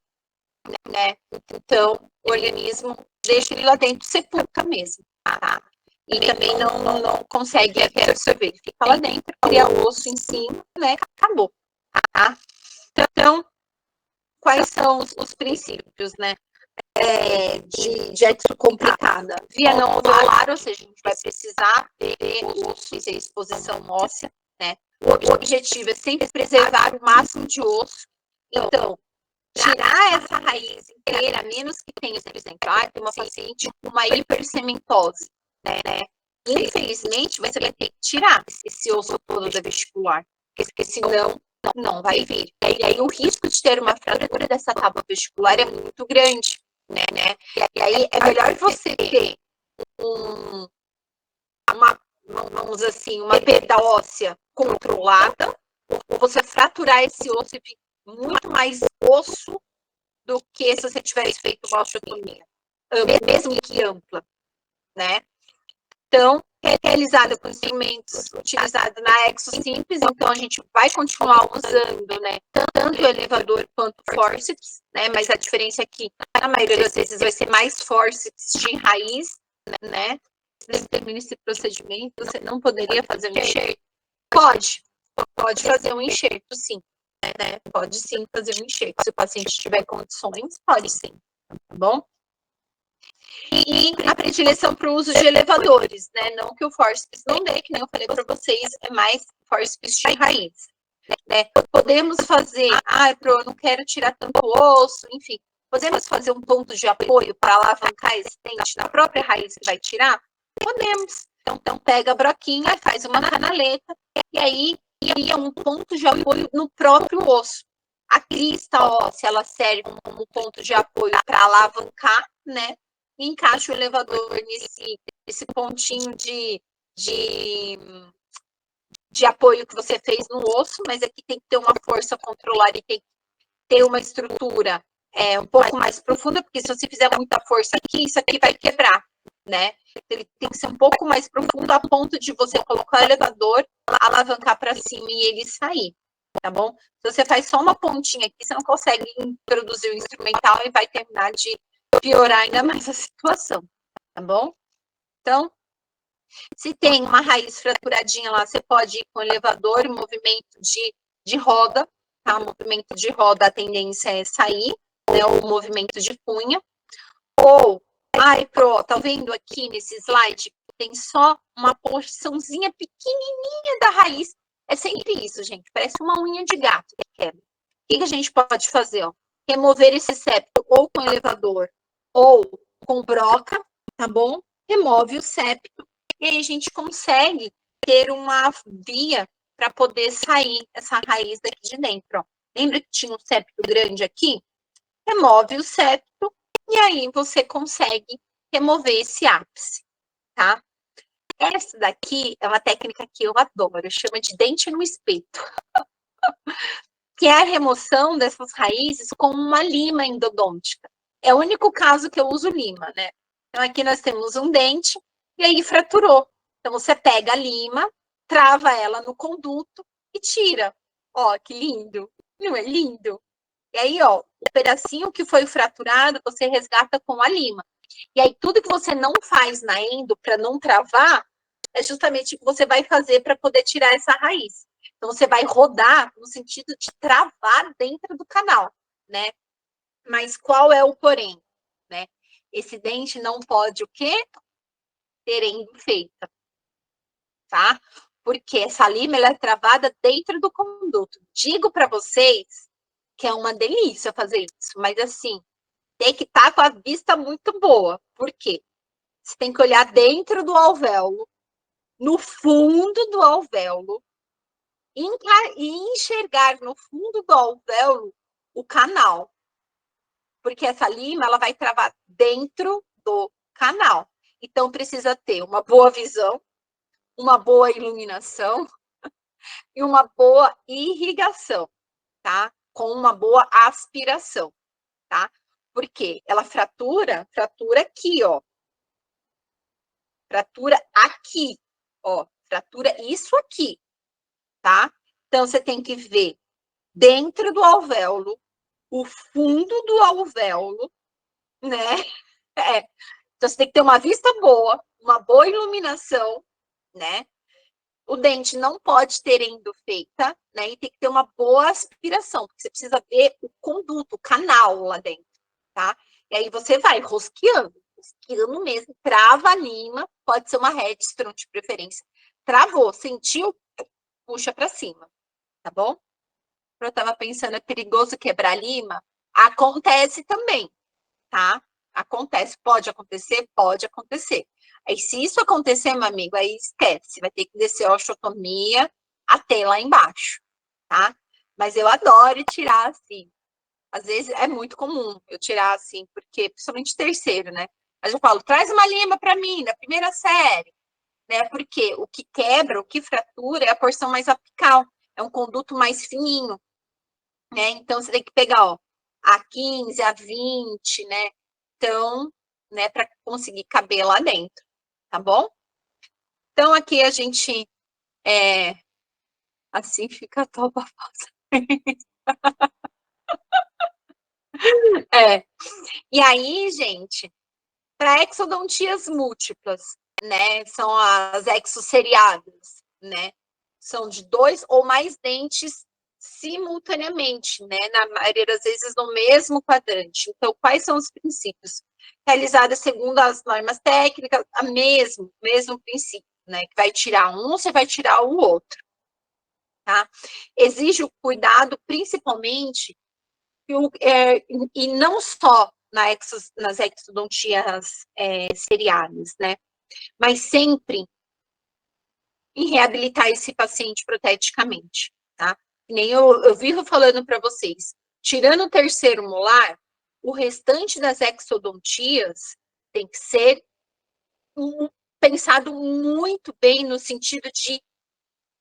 né? Então, o organismo deixa ele lá dentro, sepulta mesmo, tá? E também não consegue absorver. Fica lá dentro, cria osso em cima, né? Acabou, tá? Então, quais são os princípios, né? De exocomplicada? Via não alveolar, ou seja, a gente vai precisar ter osso e ter exposição óssea, né? O objetivo é sempre preservar o máximo de osso. Então, tirar essa raiz inteira, a menos que tenha, por exemplo, tem uma paciente com uma hipercementose, né? Infelizmente, você vai ter que tirar esse osso todo da vestibular, porque senão não vai vir. E aí o risco de ter uma fratura dessa tábua vestibular é muito grande, né? E aí é melhor você ter vamos dizer assim, uma perda óssea controlada, ou você fraturar esse osso e ficar muito mais osso do que se você tivesse feito uma osteotomia, mesmo que ampla, né? Então, é realizada com instrumentos utilizados na Exo Simples, então a gente vai continuar usando, né, tanto o elevador quanto o forceps, né, mas a diferença é que, na maioria das vezes, vai ser mais forceps de raiz, né? Se você termina esse procedimento, você não poderia fazer um enxerto? Pode fazer um enxerto, sim, né? Pode sim fazer um enxerto. Se o paciente tiver condições, pode sim, tá bom? E a predileção para o uso de elevadores, né? Não que o forceps não dê, que nem eu falei para vocês, é mais forceps de raiz, né? Podemos fazer, eu não quero tirar tanto osso, enfim, podemos fazer um ponto de apoio para alavancar esse dente na própria raiz que vai tirar? Podemos. Então pega a broquinha, faz uma canaleta, e aí cria um ponto de apoio no próprio osso. A crista óssea, ela serve como ponto de apoio para alavancar, né? E encaixa o elevador nesse pontinho de apoio que você fez no osso, mas aqui tem que ter uma força controlada e tem que ter uma estrutura um pouco mais profunda, porque se você fizer muita força aqui, isso aqui vai quebrar, né? Ele tem que ser um pouco mais profundo a ponto de você colocar o elevador, alavancar para cima e ele sair, tá bom? Se você faz só uma pontinha aqui, você não consegue introduzir o instrumental e vai terminar de piorar ainda mais a situação, tá bom? Então, se tem uma raiz fraturadinha lá, você pode ir com elevador, movimento de roda, tá? Movimento de roda, a tendência é sair, né? O movimento de punha. Ou, tá vendo aqui nesse slide? Tem só uma porçãozinha pequenininha da raiz. É sempre isso, gente. Parece uma unha de gato que quebra. O que a gente pode fazer? Ó? Remover esse septo ou com elevador ou com broca, tá bom? Remove o septo e aí a gente consegue ter uma via para poder sair essa raiz daqui de dentro. Ó. Lembra que tinha um septo grande aqui? Remove o septo e aí você consegue remover esse ápice, tá? Essa daqui é uma técnica que eu adoro, chama de dente no espeto. Que é a remoção dessas raízes com uma lima endodôntica. É o único caso que eu uso lima, né? Então, aqui nós temos um dente e aí fraturou. Então, você pega a lima, trava ela no conduto e tira. Ó, que lindo! Não é lindo? E aí, ó, o pedacinho que foi fraturado, você resgata com a lima. E aí, tudo que você não faz na endo para não travar, é justamente o que você vai fazer para poder tirar essa raiz. Então, você vai rodar no sentido de travar dentro do canal, né? Mas qual é o porém, né? Esse dente não pode o quê? Ter endo feita, tá? Porque essa lima ela é travada dentro do conduto. Digo para vocês que é uma delícia fazer isso, mas assim, tem que estar com a vista muito boa. Por quê? Você tem que olhar dentro do alvéolo, no fundo do alvéolo, e enxergar no fundo do alvéolo o canal. Porque essa lima ela vai travar dentro do canal. Então, precisa ter uma boa visão, uma boa iluminação e uma boa irrigação, tá? Com uma boa aspiração, tá? Porque ela fratura aqui, ó. Fratura aqui, ó. Fratura isso aqui, tá? Então, você tem que ver dentro do alvéolo, o fundo do alvéolo, né? É. Então, você tem que ter uma vista boa, uma boa iluminação, né? O dente não pode ter endofeita, né? E tem que ter uma boa aspiração, porque você precisa ver o conduto, o canal lá dentro, tá? E aí você vai rosqueando mesmo, trava a lima, pode ser uma Redstone de preferência. Travou, sentiu, puxa para cima, tá bom? Eu tava pensando, é perigoso quebrar lima? Acontece também, tá? Acontece, pode acontecer, pode acontecer. Aí, se isso acontecer, meu amigo, aí esquece, vai ter que descer a osteotomia até lá embaixo, tá? Mas eu adoro tirar assim. Às vezes é muito comum eu tirar assim, porque principalmente terceiro, né? Mas eu falo, traz uma lima para mim, da primeira série, né? Porque o que quebra, o que fratura é a porção mais apical, é um conduto mais fininho, né? Então você tem que pegar, ó, a 15, a 20, né? Então, né, para conseguir caber lá dentro, tá bom? Então aqui a gente assim fica top. É. E aí, gente, para exodontias múltiplas, né? São as exosseriadas, né? São de 2 ou mais dentes simultaneamente, né? Na maioria das vezes no mesmo quadrante. Então, quais são os princípios? Realizadas segundo as normas técnicas, mesmo princípio, né? Que vai tirar um, você vai tirar o outro, tá? Exige o cuidado, principalmente, e não só nas exodontias seriadas, né? Mas sempre em reabilitar esse paciente proteticamente, tá? Nem eu vivo falando para vocês, tirando o terceiro molar, o restante das exodontias tem que ser pensado muito bem no sentido de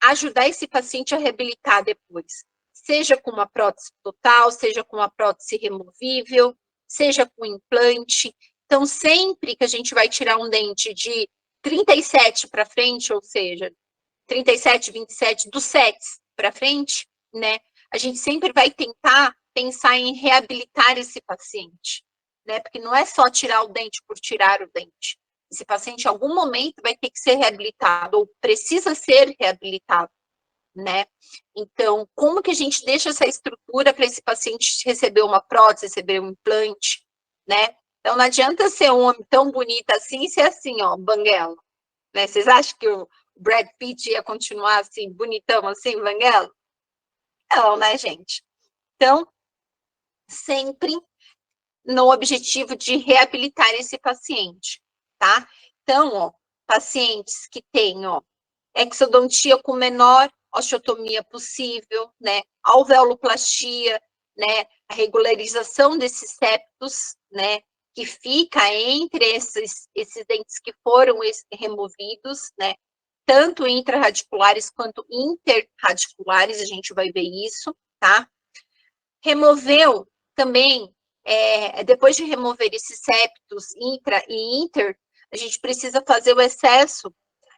ajudar esse paciente a reabilitar depois, seja com uma prótese total, seja com uma prótese removível, seja com implante. Então, sempre que a gente vai tirar um dente de 37 para frente, ou seja, 37, 27, do 7 para frente, né? A gente sempre vai tentar pensar em reabilitar esse paciente, né? Porque não é só tirar o dente por tirar o dente. Esse paciente, em algum momento, vai ter que ser reabilitado, ou precisa ser reabilitado, né? Então, como que a gente deixa essa estrutura para esse paciente receber uma prótese, receber um implante, né? Então, não adianta ser um homem tão bonito assim e ser assim, ó, banguela, né? Vocês acham que o Brad Pitt ia continuar assim, bonitão assim, banguela? Não, né, gente? Então, sempre no objetivo de reabilitar esse paciente, tá? Então, ó, pacientes que têm, ó, exodontia com menor osteotomia possível, né? Alveoloplastia, né? A regularização desses septos, né? Que fica entre esses dentes que foram removidos, né? Tanto intrarradiculares quanto interradiculares, a gente vai ver isso, tá? Removeu também, depois de remover esses septos intra e inter, a gente precisa fazer o excesso,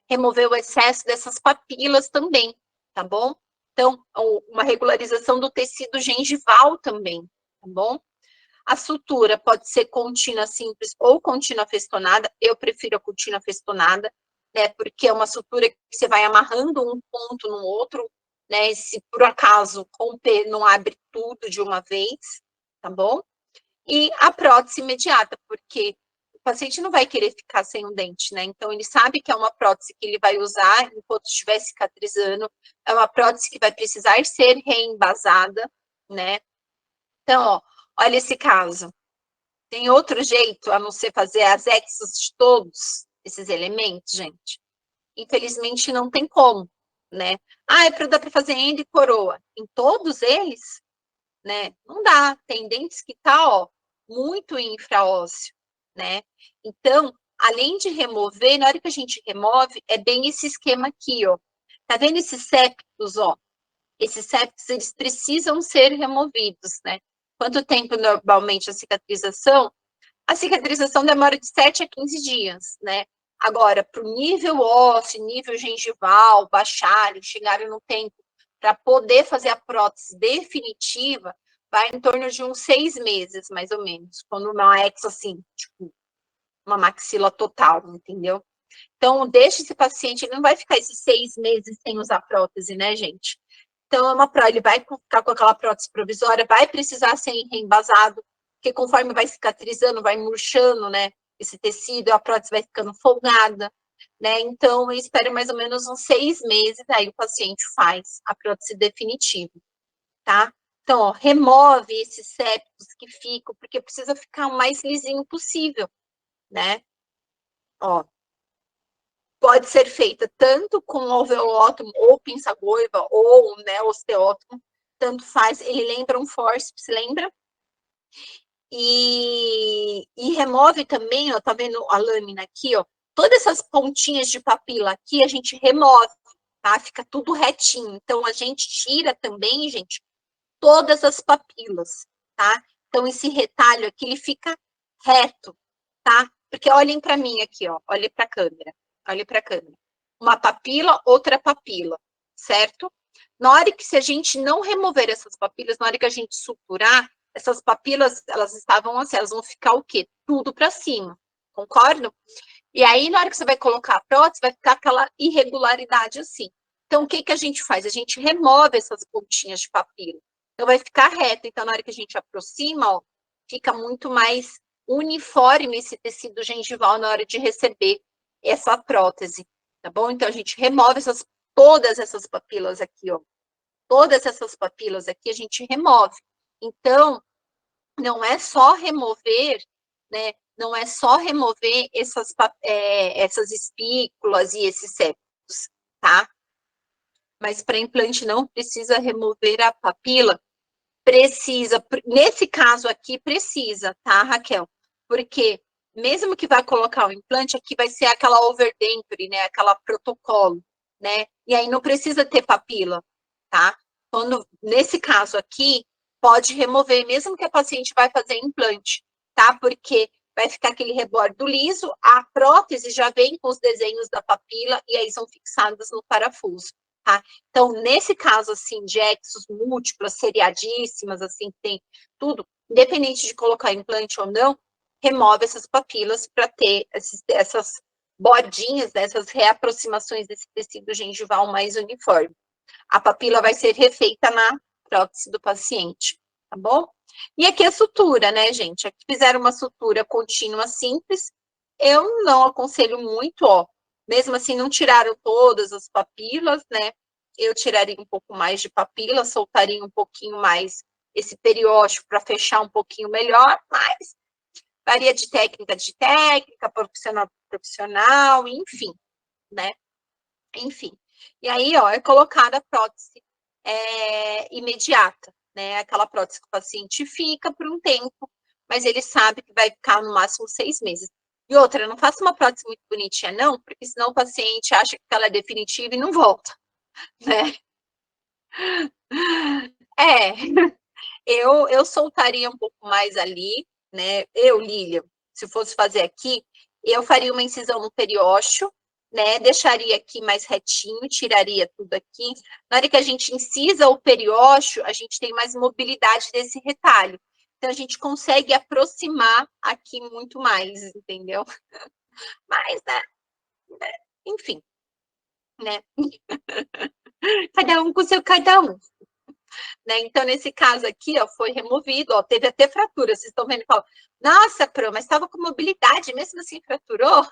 remover o excesso dessas papilas também, tá bom? Então, uma regularização do tecido gengival também, tá bom? A sutura pode ser contínua simples ou contínua festonada. Eu prefiro a contínua festonada, né? Porque é uma sutura que você vai amarrando um ponto no outro, né? Se por acaso romper, não abre tudo de uma vez, tá bom? E a prótese imediata, porque o paciente não vai querer ficar sem um dente, né? Então, ele sabe que é uma prótese que ele vai usar enquanto estiver cicatrizando, é uma prótese que vai precisar ser reembasada, né? Então, ó, olha esse caso. Tem outro jeito a não ser fazer as exos de todos esses elementos, gente? Infelizmente não tem como, né? Ah, dá para fazer endo e coroa. Em todos eles, né? Não dá. Tem dentes que tá, ó, muito infraósseo, né? Então, além de remover, na hora que a gente remove, é bem esse esquema aqui, ó. Tá vendo esses septos, ó? Esses septos, eles precisam ser removidos, né? Quanto tempo normalmente a cicatrização? A cicatrização demora de 7 a 15 dias, né? Agora, para o nível ósseo, nível gengival, baixarem, chegarem no tempo para poder fazer a prótese definitiva, vai em torno de uns 6 meses, mais ou menos, quando uma exo, assim, tipo, uma maxila total, entendeu? Então, deixa esse paciente, ele não vai ficar esses 6 meses sem usar prótese, né, gente? Então, é uma prótese, ele vai ficar com aquela prótese provisória, vai precisar ser reembasado, porque conforme vai cicatrizando, vai murchando, né, esse tecido, a prótese vai ficando folgada, né? Então, eu espero mais ou menos uns 6 meses, aí o paciente faz a prótese definitiva, tá? Então, ó, remove esses septos que ficam, porque precisa ficar o mais lisinho possível, né? Ó, pode ser feita tanto com alveolótomo ou pinça-goiva ou, né, osteótomo, tanto faz, ele lembra um fórceps, lembra? E remove também, ó, tá vendo a lâmina aqui, ó, todas essas pontinhas de papila aqui a gente remove, tá? Fica tudo retinho. Então, a gente tira também, gente, todas as papilas, tá? Então, esse retalho aqui, ele fica reto, tá? Porque olhem para mim aqui, ó, olhem para a câmera, olhem para a câmera. Uma papila, outra papila, certo? Na hora que se a gente não remover essas papilas, na hora que a gente suturar, essas papilas, elas estavam assim, elas vão ficar o quê? Tudo para cima, concordam? E aí, na hora que você vai colocar a prótese, vai ficar aquela irregularidade assim. Então, o que que a gente faz? A gente remove essas pontinhas de papila. Então, vai ficar reto. Então, na hora que a gente aproxima, ó, fica muito mais uniforme esse tecido gengival na hora de receber essa prótese, tá bom? Então, a gente remove todas essas papilas aqui, ó. Todas essas papilas aqui a gente remove. Então, não é só remover, né? Não é só remover essas espículas e esses septos, tá? Mas para implante não precisa remover a papila, precisa, nesse caso aqui precisa, tá, Raquel? Porque mesmo que vai colocar o implante, aqui vai ser aquela overdenture, né, aquela protocolo, né? E aí não precisa ter papila, tá? Quando, nesse caso aqui, pode remover, mesmo que a paciente vai fazer implante, tá? Porque vai ficar aquele rebordo liso, a prótese já vem com os desenhos da papila e aí são fixadas no parafuso, tá? Então, nesse caso, assim, de exos múltiplas, seriadíssimas, assim, tem tudo, independente de colocar implante ou não, remove essas papilas para ter essas bordinhas, dessas reaproximações desse tecido gengival mais uniforme. A papila vai ser refeita na prótese do paciente, tá bom? E aqui a sutura, né, gente? Aqui fizeram uma sutura contínua simples. Eu não aconselho muito, ó. Mesmo assim, não tiraram todas as papilas, né? Eu tiraria um pouco mais de papila, soltaria um pouquinho mais esse periósteo para fechar um pouquinho melhor, mas varia de técnica, profissional profissional, enfim, né? Enfim. E aí, ó, é colocada a prótese imediata, né? Aquela prótese que o paciente fica por um tempo, mas ele sabe que vai ficar no máximo 6 meses. E outra, não faça uma prótese muito bonitinha, não, porque senão o paciente acha que ela é definitiva e não volta, né? É, eu soltaria um pouco mais ali, né? Lilian, se fosse fazer aqui, eu faria uma incisão no periósteo, né? Deixaria aqui mais retinho, tiraria tudo aqui. Na hora que a gente incisa o periósteo, a gente tem mais mobilidade desse retalho. Então, a gente consegue aproximar aqui muito mais, entendeu? Mas, né? Enfim, né? Cada um com seu cada um. Né? Então, nesse caso aqui, ó, foi removido, ó, teve até fratura. Vocês estão vendo e falam, nossa, Pro, mas estava com mobilidade, mesmo assim fraturou?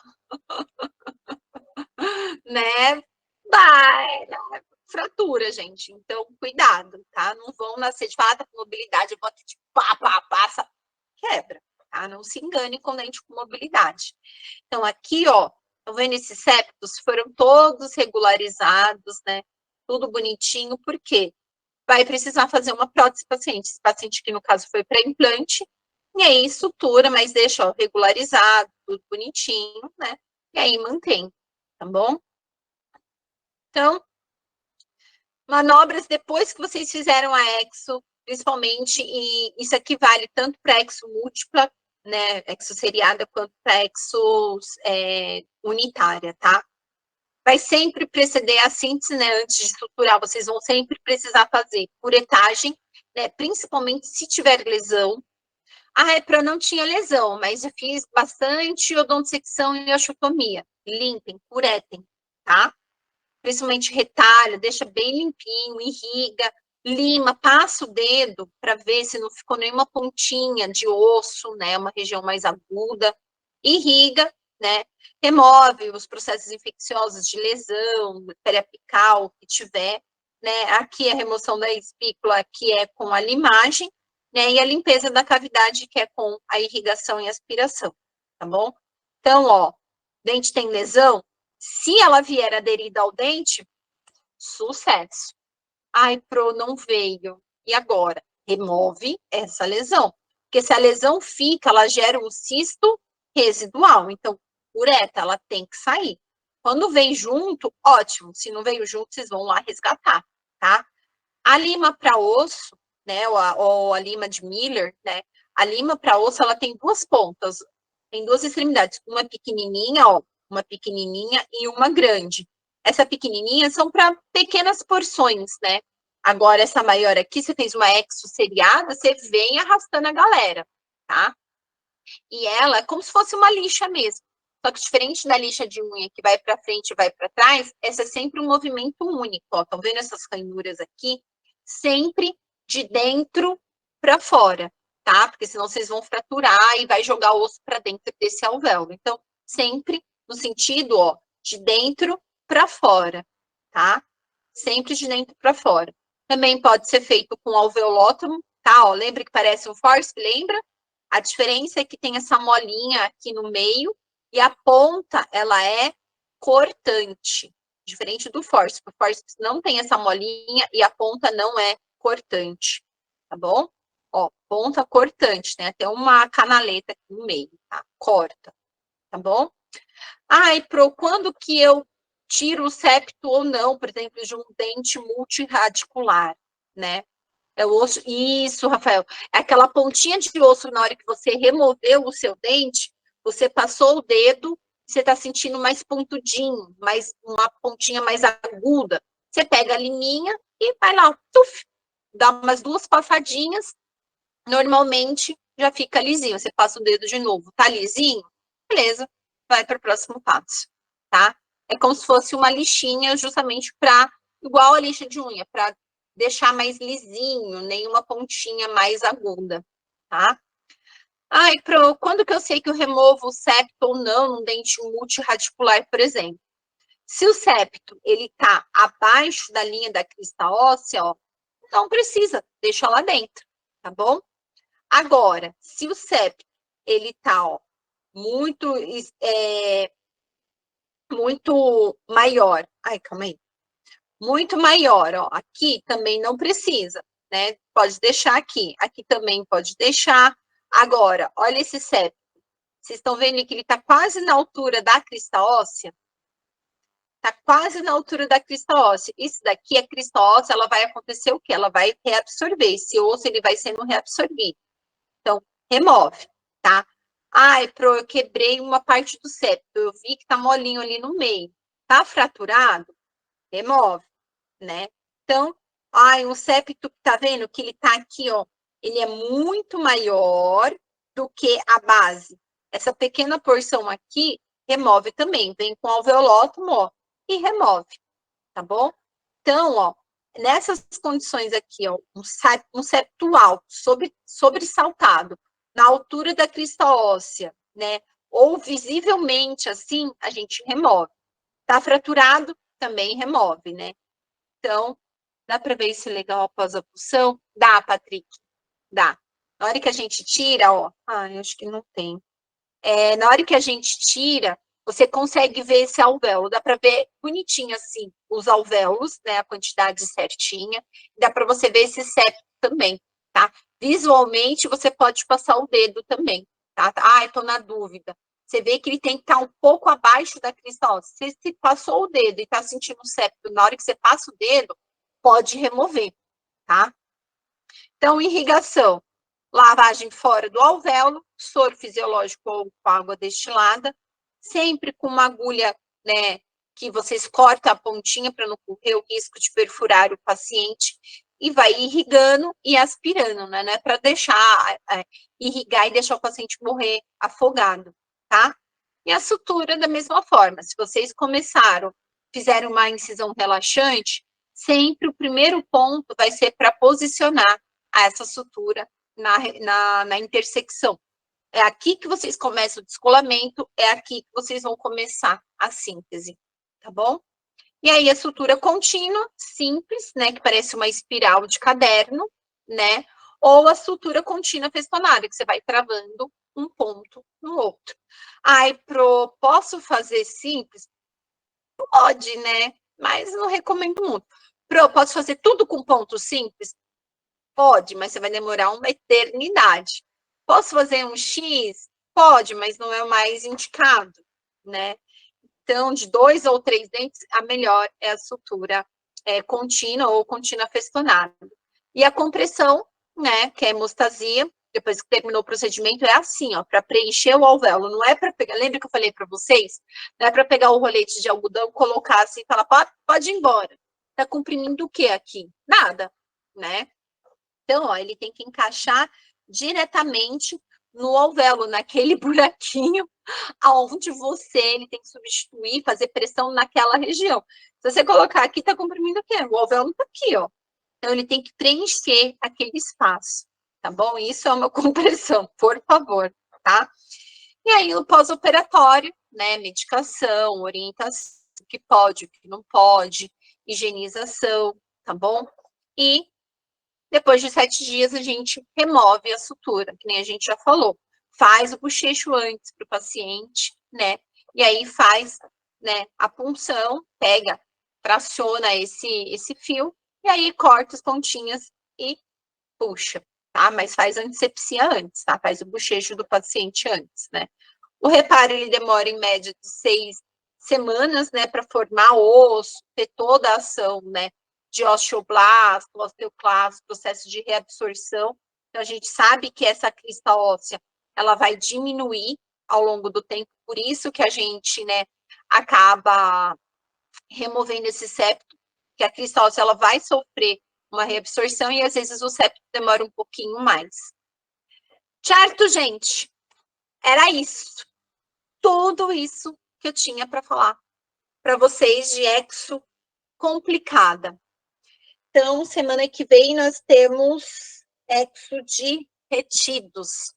Né? Vai, né? Fratura, gente. Então, cuidado, tá? Não vão nascer de fato com mobilidade, bota de passa, quebra, tá? Não se engane com dente com mobilidade. Então, aqui, ó, estão vendo esses septos? Foram todos regularizados, né? Tudo bonitinho, por quê? Vai precisar fazer uma prótese paciente. Esse paciente que, no caso, foi para implante, E aí sutura, mas deixa, ó, regularizado, tudo bonitinho, né? E aí mantém, tá bom? Então, manobras depois que vocês fizeram a exo, principalmente, e isso aqui vale tanto para exo múltipla, né, exo seriada, quanto para exo unitária, tá? Vai sempre preceder a síntese, né, antes de estruturar, vocês vão sempre precisar fazer curetagem, né, principalmente se tiver lesão. A EPRA não tinha lesão, mas eu fiz bastante odontosecção e osteotomia. Limpem, curetem, tá? Principalmente retalha, deixa bem limpinho, irriga, lima, passa o dedo para ver se não ficou nenhuma pontinha de osso, né? Uma região mais aguda. Irriga, né? Remove os processos infecciosos de lesão, periapical, que tiver, né? Aqui a remoção da espícula, que é com a limagem, né? E a limpeza da cavidade, que é com a irrigação e aspiração, tá bom? Então, ó, dente tem lesão, se ela vier aderida ao dente, sucesso. Ai, pro, não veio. E agora? Remove essa lesão. Porque se a lesão fica, ela gera um cisto residual. Então, ureta, ela tem que sair. Quando vem junto, ótimo. Se não veio junto, vocês vão lá resgatar, tá? A lima para osso, né, ou a lima de Miller, né? A lima para osso, ela tem duas pontas, tem duas extremidades, uma pequenininha, ó, uma pequenininha e uma grande. Essa pequenininha são para pequenas porções, né? Agora, essa maior aqui, você fez uma exo seriada, você vem arrastando a galera, tá? E ela é como se fosse uma lixa mesmo. Só que diferente da lixa de unha que vai para frente e vai para trás, essa é sempre um movimento único. Ó. Estão vendo essas ranhuras aqui? Sempre de dentro para fora, tá? Porque senão vocês vão fraturar e vai jogar o osso para dentro desse alvéolo. Então, sempre no sentido, ó, de dentro para fora, tá? Sempre de dentro para fora. Também pode ser feito com alveolótomo, tá? Ó, lembra que parece um forceps, lembra? A diferença é que tem essa molinha aqui no meio e a ponta, ela é cortante, diferente do forceps. O forceps não tem essa molinha e a ponta não é cortante, tá bom? Ó, ponta cortante, tem até uma canaleta aqui no meio, tá? Corta, tá bom? Ai, Pro, quando que eu tiro o septo ou não, por exemplo, de um dente multiradicular, né? É o osso. Isso, Rafael. É aquela pontinha de osso na hora que você removeu o seu dente, você passou o dedo, você está sentindo mais pontudinho, mais uma pontinha mais aguda. Você pega a liminha e vai lá, tuf, dá umas duas passadinhas, normalmente já fica lisinho. Você passa o dedo de novo, tá lisinho? Beleza, vai para o próximo passo, tá? É como se fosse uma lixinha, justamente para, igual a lixa de unha, para deixar mais lisinho, nenhuma pontinha mais aguda, tá? Ai, quando que eu sei que eu removo o septo ou não num dente multiradicular, por exemplo? Se o septo, ele tá abaixo da linha da crista óssea, ó, não precisa, deixa lá dentro, tá bom? Agora, se o septo, ele tá, ó, muito, muito maior, ai, calma aí, muito maior, ó. Aqui também não precisa, né? Pode deixar aqui. Aqui também pode deixar. Agora, olha esse septo. Vocês estão vendo que ele está quase na altura da crista óssea? Está quase na altura da crista óssea. Isso daqui, a crista óssea, ela vai acontecer o quê? Ela vai reabsorver. Esse osso, ele vai sendo reabsorvido. Então, remove, tá? Ai, eu quebrei uma parte do septo. Eu vi que tá molinho ali no meio. Tá fraturado? Remove, né? Então, ai, um septo, tá vendo que ele tá aqui, ó, ele é muito maior do que a base. Essa pequena porção aqui, remove também, vem com alveolótomo, ó, e remove, tá bom? Então, ó, nessas condições aqui, ó, um septo alto, sobressaltado, na altura da crista óssea, né, ou visivelmente assim, a gente remove. Tá fraturado, também remove, né? Então, dá para ver esse legal após a punção? Dá, Patrick, dá. Na hora que a gente tira, ó, acho que não tem. Na hora que a gente tira, você consegue ver esse alvéolo. Dá para ver bonitinho assim os alvéolos, né? A quantidade certinha. Dá para você ver esse septo também. tá? Visualmente, você pode passar o dedo também, tá? Ah, eu tô na dúvida. Você vê que ele tem que estar um pouco abaixo da crista óssea. Se você passou o dedo e tá sentindo o septo, na hora que você passa o dedo, pode remover, tá? Então, irrigação, lavagem fora do alvéolo, soro fisiológico ou com água destilada, sempre com uma agulha, né, que vocês cortam a pontinha para não correr o risco de perfurar o paciente, e vai irrigando e aspirando, né? Não é para deixar irrigar e deixar o paciente morrer afogado, tá? E a sutura da mesma forma. Se vocês começaram, fizeram uma incisão relaxante, sempre o primeiro ponto vai ser para posicionar essa sutura na intersecção. É aqui que vocês começam o descolamento, é aqui que vocês vão começar a síntese, tá bom? E aí a sutura contínua, simples, né, que parece uma espiral de caderno, né? Ou a sutura contínua festonária, que você vai travando um ponto no outro. Ai, posso fazer simples? Pode, né? Mas não recomendo muito. Posso fazer tudo com ponto simples? Pode, mas você vai demorar uma eternidade. Posso fazer um X? Pode, mas não é o mais indicado, né? Então, de 2 ou 3 dentes, a melhor é a sutura contínua ou contínua festonada. E a compressão, né, que é hemostasia, depois que terminou o procedimento, é assim, ó, para preencher o alvéolo. Não é para pegar, lembra que eu falei para vocês? Não é para pegar o rolete de algodão, colocar assim e falar, pode ir embora. Tá comprimindo o que aqui? Nada, né? Então, ó, ele tem que encaixar diretamente no alvéolo, naquele buraquinho aonde ele tem que substituir, fazer pressão naquela região. Se você colocar aqui, tá comprimindo o quê? O alvéolo tá aqui, ó. Então, ele tem que preencher aquele espaço, tá bom? Isso é uma compressão, por favor, tá? E aí, no pós-operatório, né, medicação, orientação, o que pode, o que não pode, higienização, tá bom? E depois de 7 dias, a gente remove a sutura, que nem a gente já falou. Faz o bochecho antes para o paciente, né? E aí faz, né, a punção, pega, traciona esse fio, e aí corta as pontinhas e puxa, tá? Mas faz antisepsia antes, tá? Faz o bochecho do paciente antes, né? O reparo, ele demora em média de 6 semanas, né, para formar osso, ter toda a ação, né, de osteoblasto, osteoclasto, processo de reabsorção. Então, a gente sabe que essa crista óssea, ela vai diminuir ao longo do tempo, por isso que a gente, né, acaba removendo esse septo, que a crista óssea, ela vai sofrer uma reabsorção e, às vezes, o septo demora um pouquinho mais. Certo, gente? Era isso. Tudo isso que eu tinha para falar para vocês de exo complicada. Então, semana que vem nós temos exo de retidos,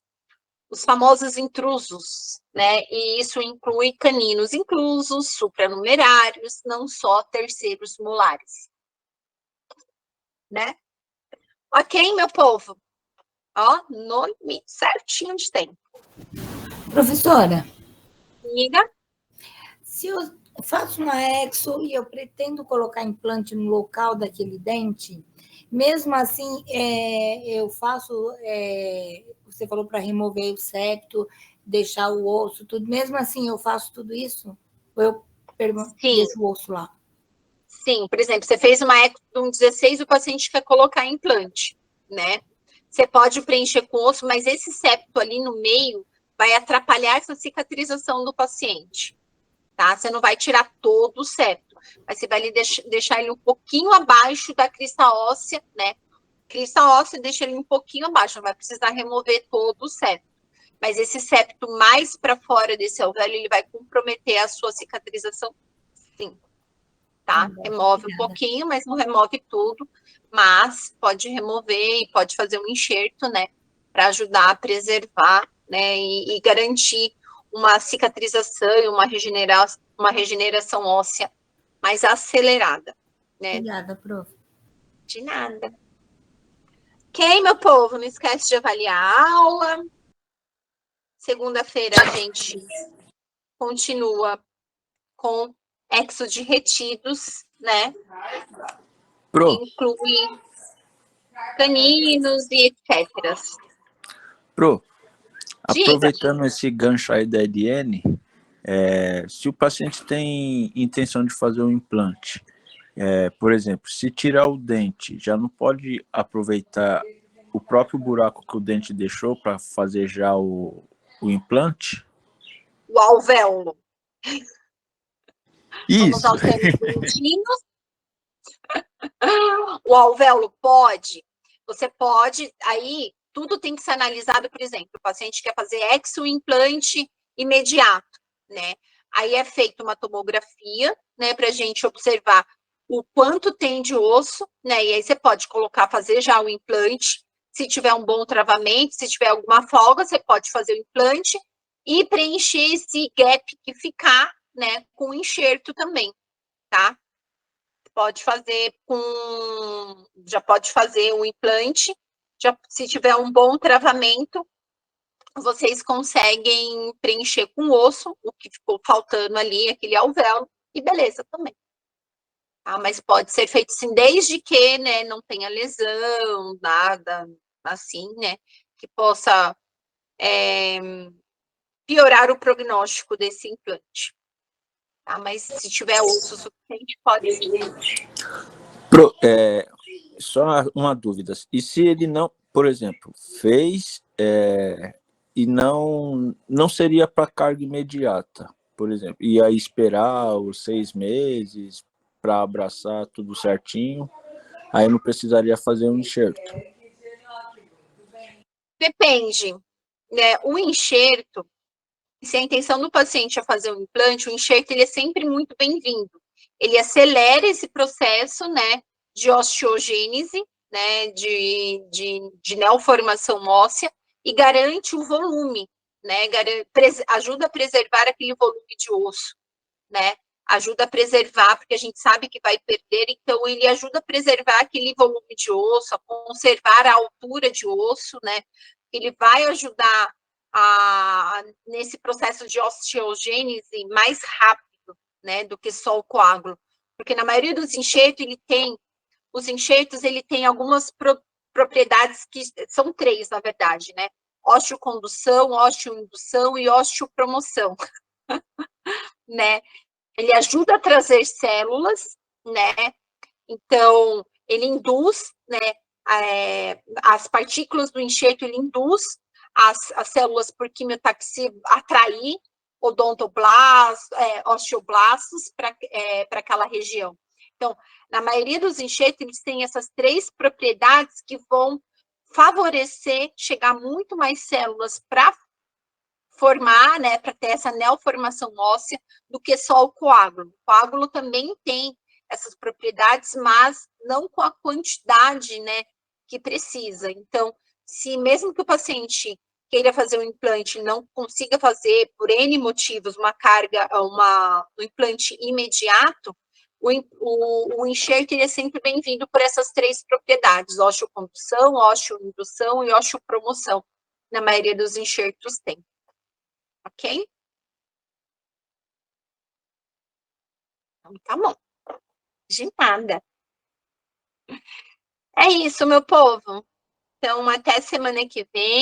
os famosos intrusos, né? E isso inclui caninos inclusos, supranumerários, não só terceiros molares, né? Ok, meu povo? Ó, nome certinho de tempo. Professora, Amiga? se eu faço uma exo e eu pretendo colocar implante no local daquele dente, mesmo assim, eu faço, você falou para remover o septo, deixar o osso, tudo, mesmo assim eu faço tudo isso? Ou eu deixo o osso lá? Sim, por exemplo, você fez uma eco de um 16, o paciente quer colocar implante, né? Você pode preencher com osso, mas esse septo ali no meio vai atrapalhar essa cicatrização do paciente, tá? Você não vai tirar todo o septo, mas você vai deixar ele um pouquinho abaixo da crista óssea, né? Crista óssea deixa ele um pouquinho abaixo, não vai precisar remover todo o septo. Mas esse septo mais para fora desse alvéolo, ele vai comprometer a sua cicatrização, sim. Tá? Remove um pouquinho, mas não remove tudo, mas pode remover e pode fazer um enxerto, né, para ajudar a preservar, né, e garantir uma cicatrização e uma regeneração óssea mais acelerada, né? Obrigada, prof. De nada. Ok, meu povo, não esquece de avaliar a aula. Segunda-feira a gente continua com exo de retidos, né? Pro, Inclui caninos e etc. Pro, Diga. aproveitando esse gancho aí da EDN, se o paciente tem intenção de fazer um implante, por exemplo, se tirar o dente, já não pode aproveitar o próprio buraco que o dente deixou para fazer já o implante? O alvéolo. Vamos Isso. usar os termos bonitinhos. O alvéolo pode. Você pode, aí tudo tem que ser analisado, por exemplo, o paciente quer fazer exoimplante imediato, né? Aí é feita uma tomografia, né, para a gente observar o quanto tem de osso, né? E aí você pode colocar, fazer já o implante. Se tiver um bom travamento, se tiver alguma folga, você pode fazer o implante e preencher esse gap que ficar, né, com o enxerto também, tá? Pode fazer já pode fazer o implante, se tiver um bom travamento, vocês conseguem preencher com osso, o que ficou faltando ali, aquele alvéolo, e beleza também. Tá? Mas pode ser feito sim, desde que, né, não tenha lesão, nada assim, né, que possa piorar o prognóstico desse implante. Tá? Mas se tiver osso suficiente, pode ser. Só uma dúvida. E se ele não, por exemplo, fez e não seria para carga imediata, por exemplo, ia esperar os 6 meses para abraçar tudo certinho, aí não precisaria fazer um enxerto? Depende, né? O enxerto, se a intenção do paciente é fazer um implante, o enxerto ele é sempre muito bem-vindo. Ele acelera esse processo, né, de osteogênese, né, de neoformação óssea e garante o volume, né, ajuda a preservar aquele volume de osso, né, ajuda a preservar, porque a gente sabe que vai perder, então ele ajuda a preservar aquele volume de osso, a conservar a altura de osso, né, ele vai ajudar nesse processo de osteogênese mais rápido, né, do que só o coágulo, porque na maioria dos enxertos ele tem algumas propriedades que são 3, na verdade, né, osteocondução, osteoindução e osteopromoção, né, ele ajuda a trazer células, né, então ele induz, né, as partículas do enxerto, ele induz as células por quimiotaxia atrair odontoblastos, osteoblastos para aquela região. Então, na maioria dos enxertos, eles têm essas 3 propriedades que vão favorecer chegar muito mais células para formar, né, para ter essa neoformação óssea, do que só o coágulo. O coágulo também tem essas propriedades, mas não com a quantidade, né, que precisa. Então, se mesmo que o paciente queira fazer um implante e não consiga fazer, por N motivos, um implante imediato, o enxerto ele é sempre bem-vindo por essas 3 propriedades, osteocondução, osteoindução e osteopromoção. Na maioria dos enxertos tem. Ok? Então, tá bom. De nada. É isso, meu povo. Então, até semana que vem.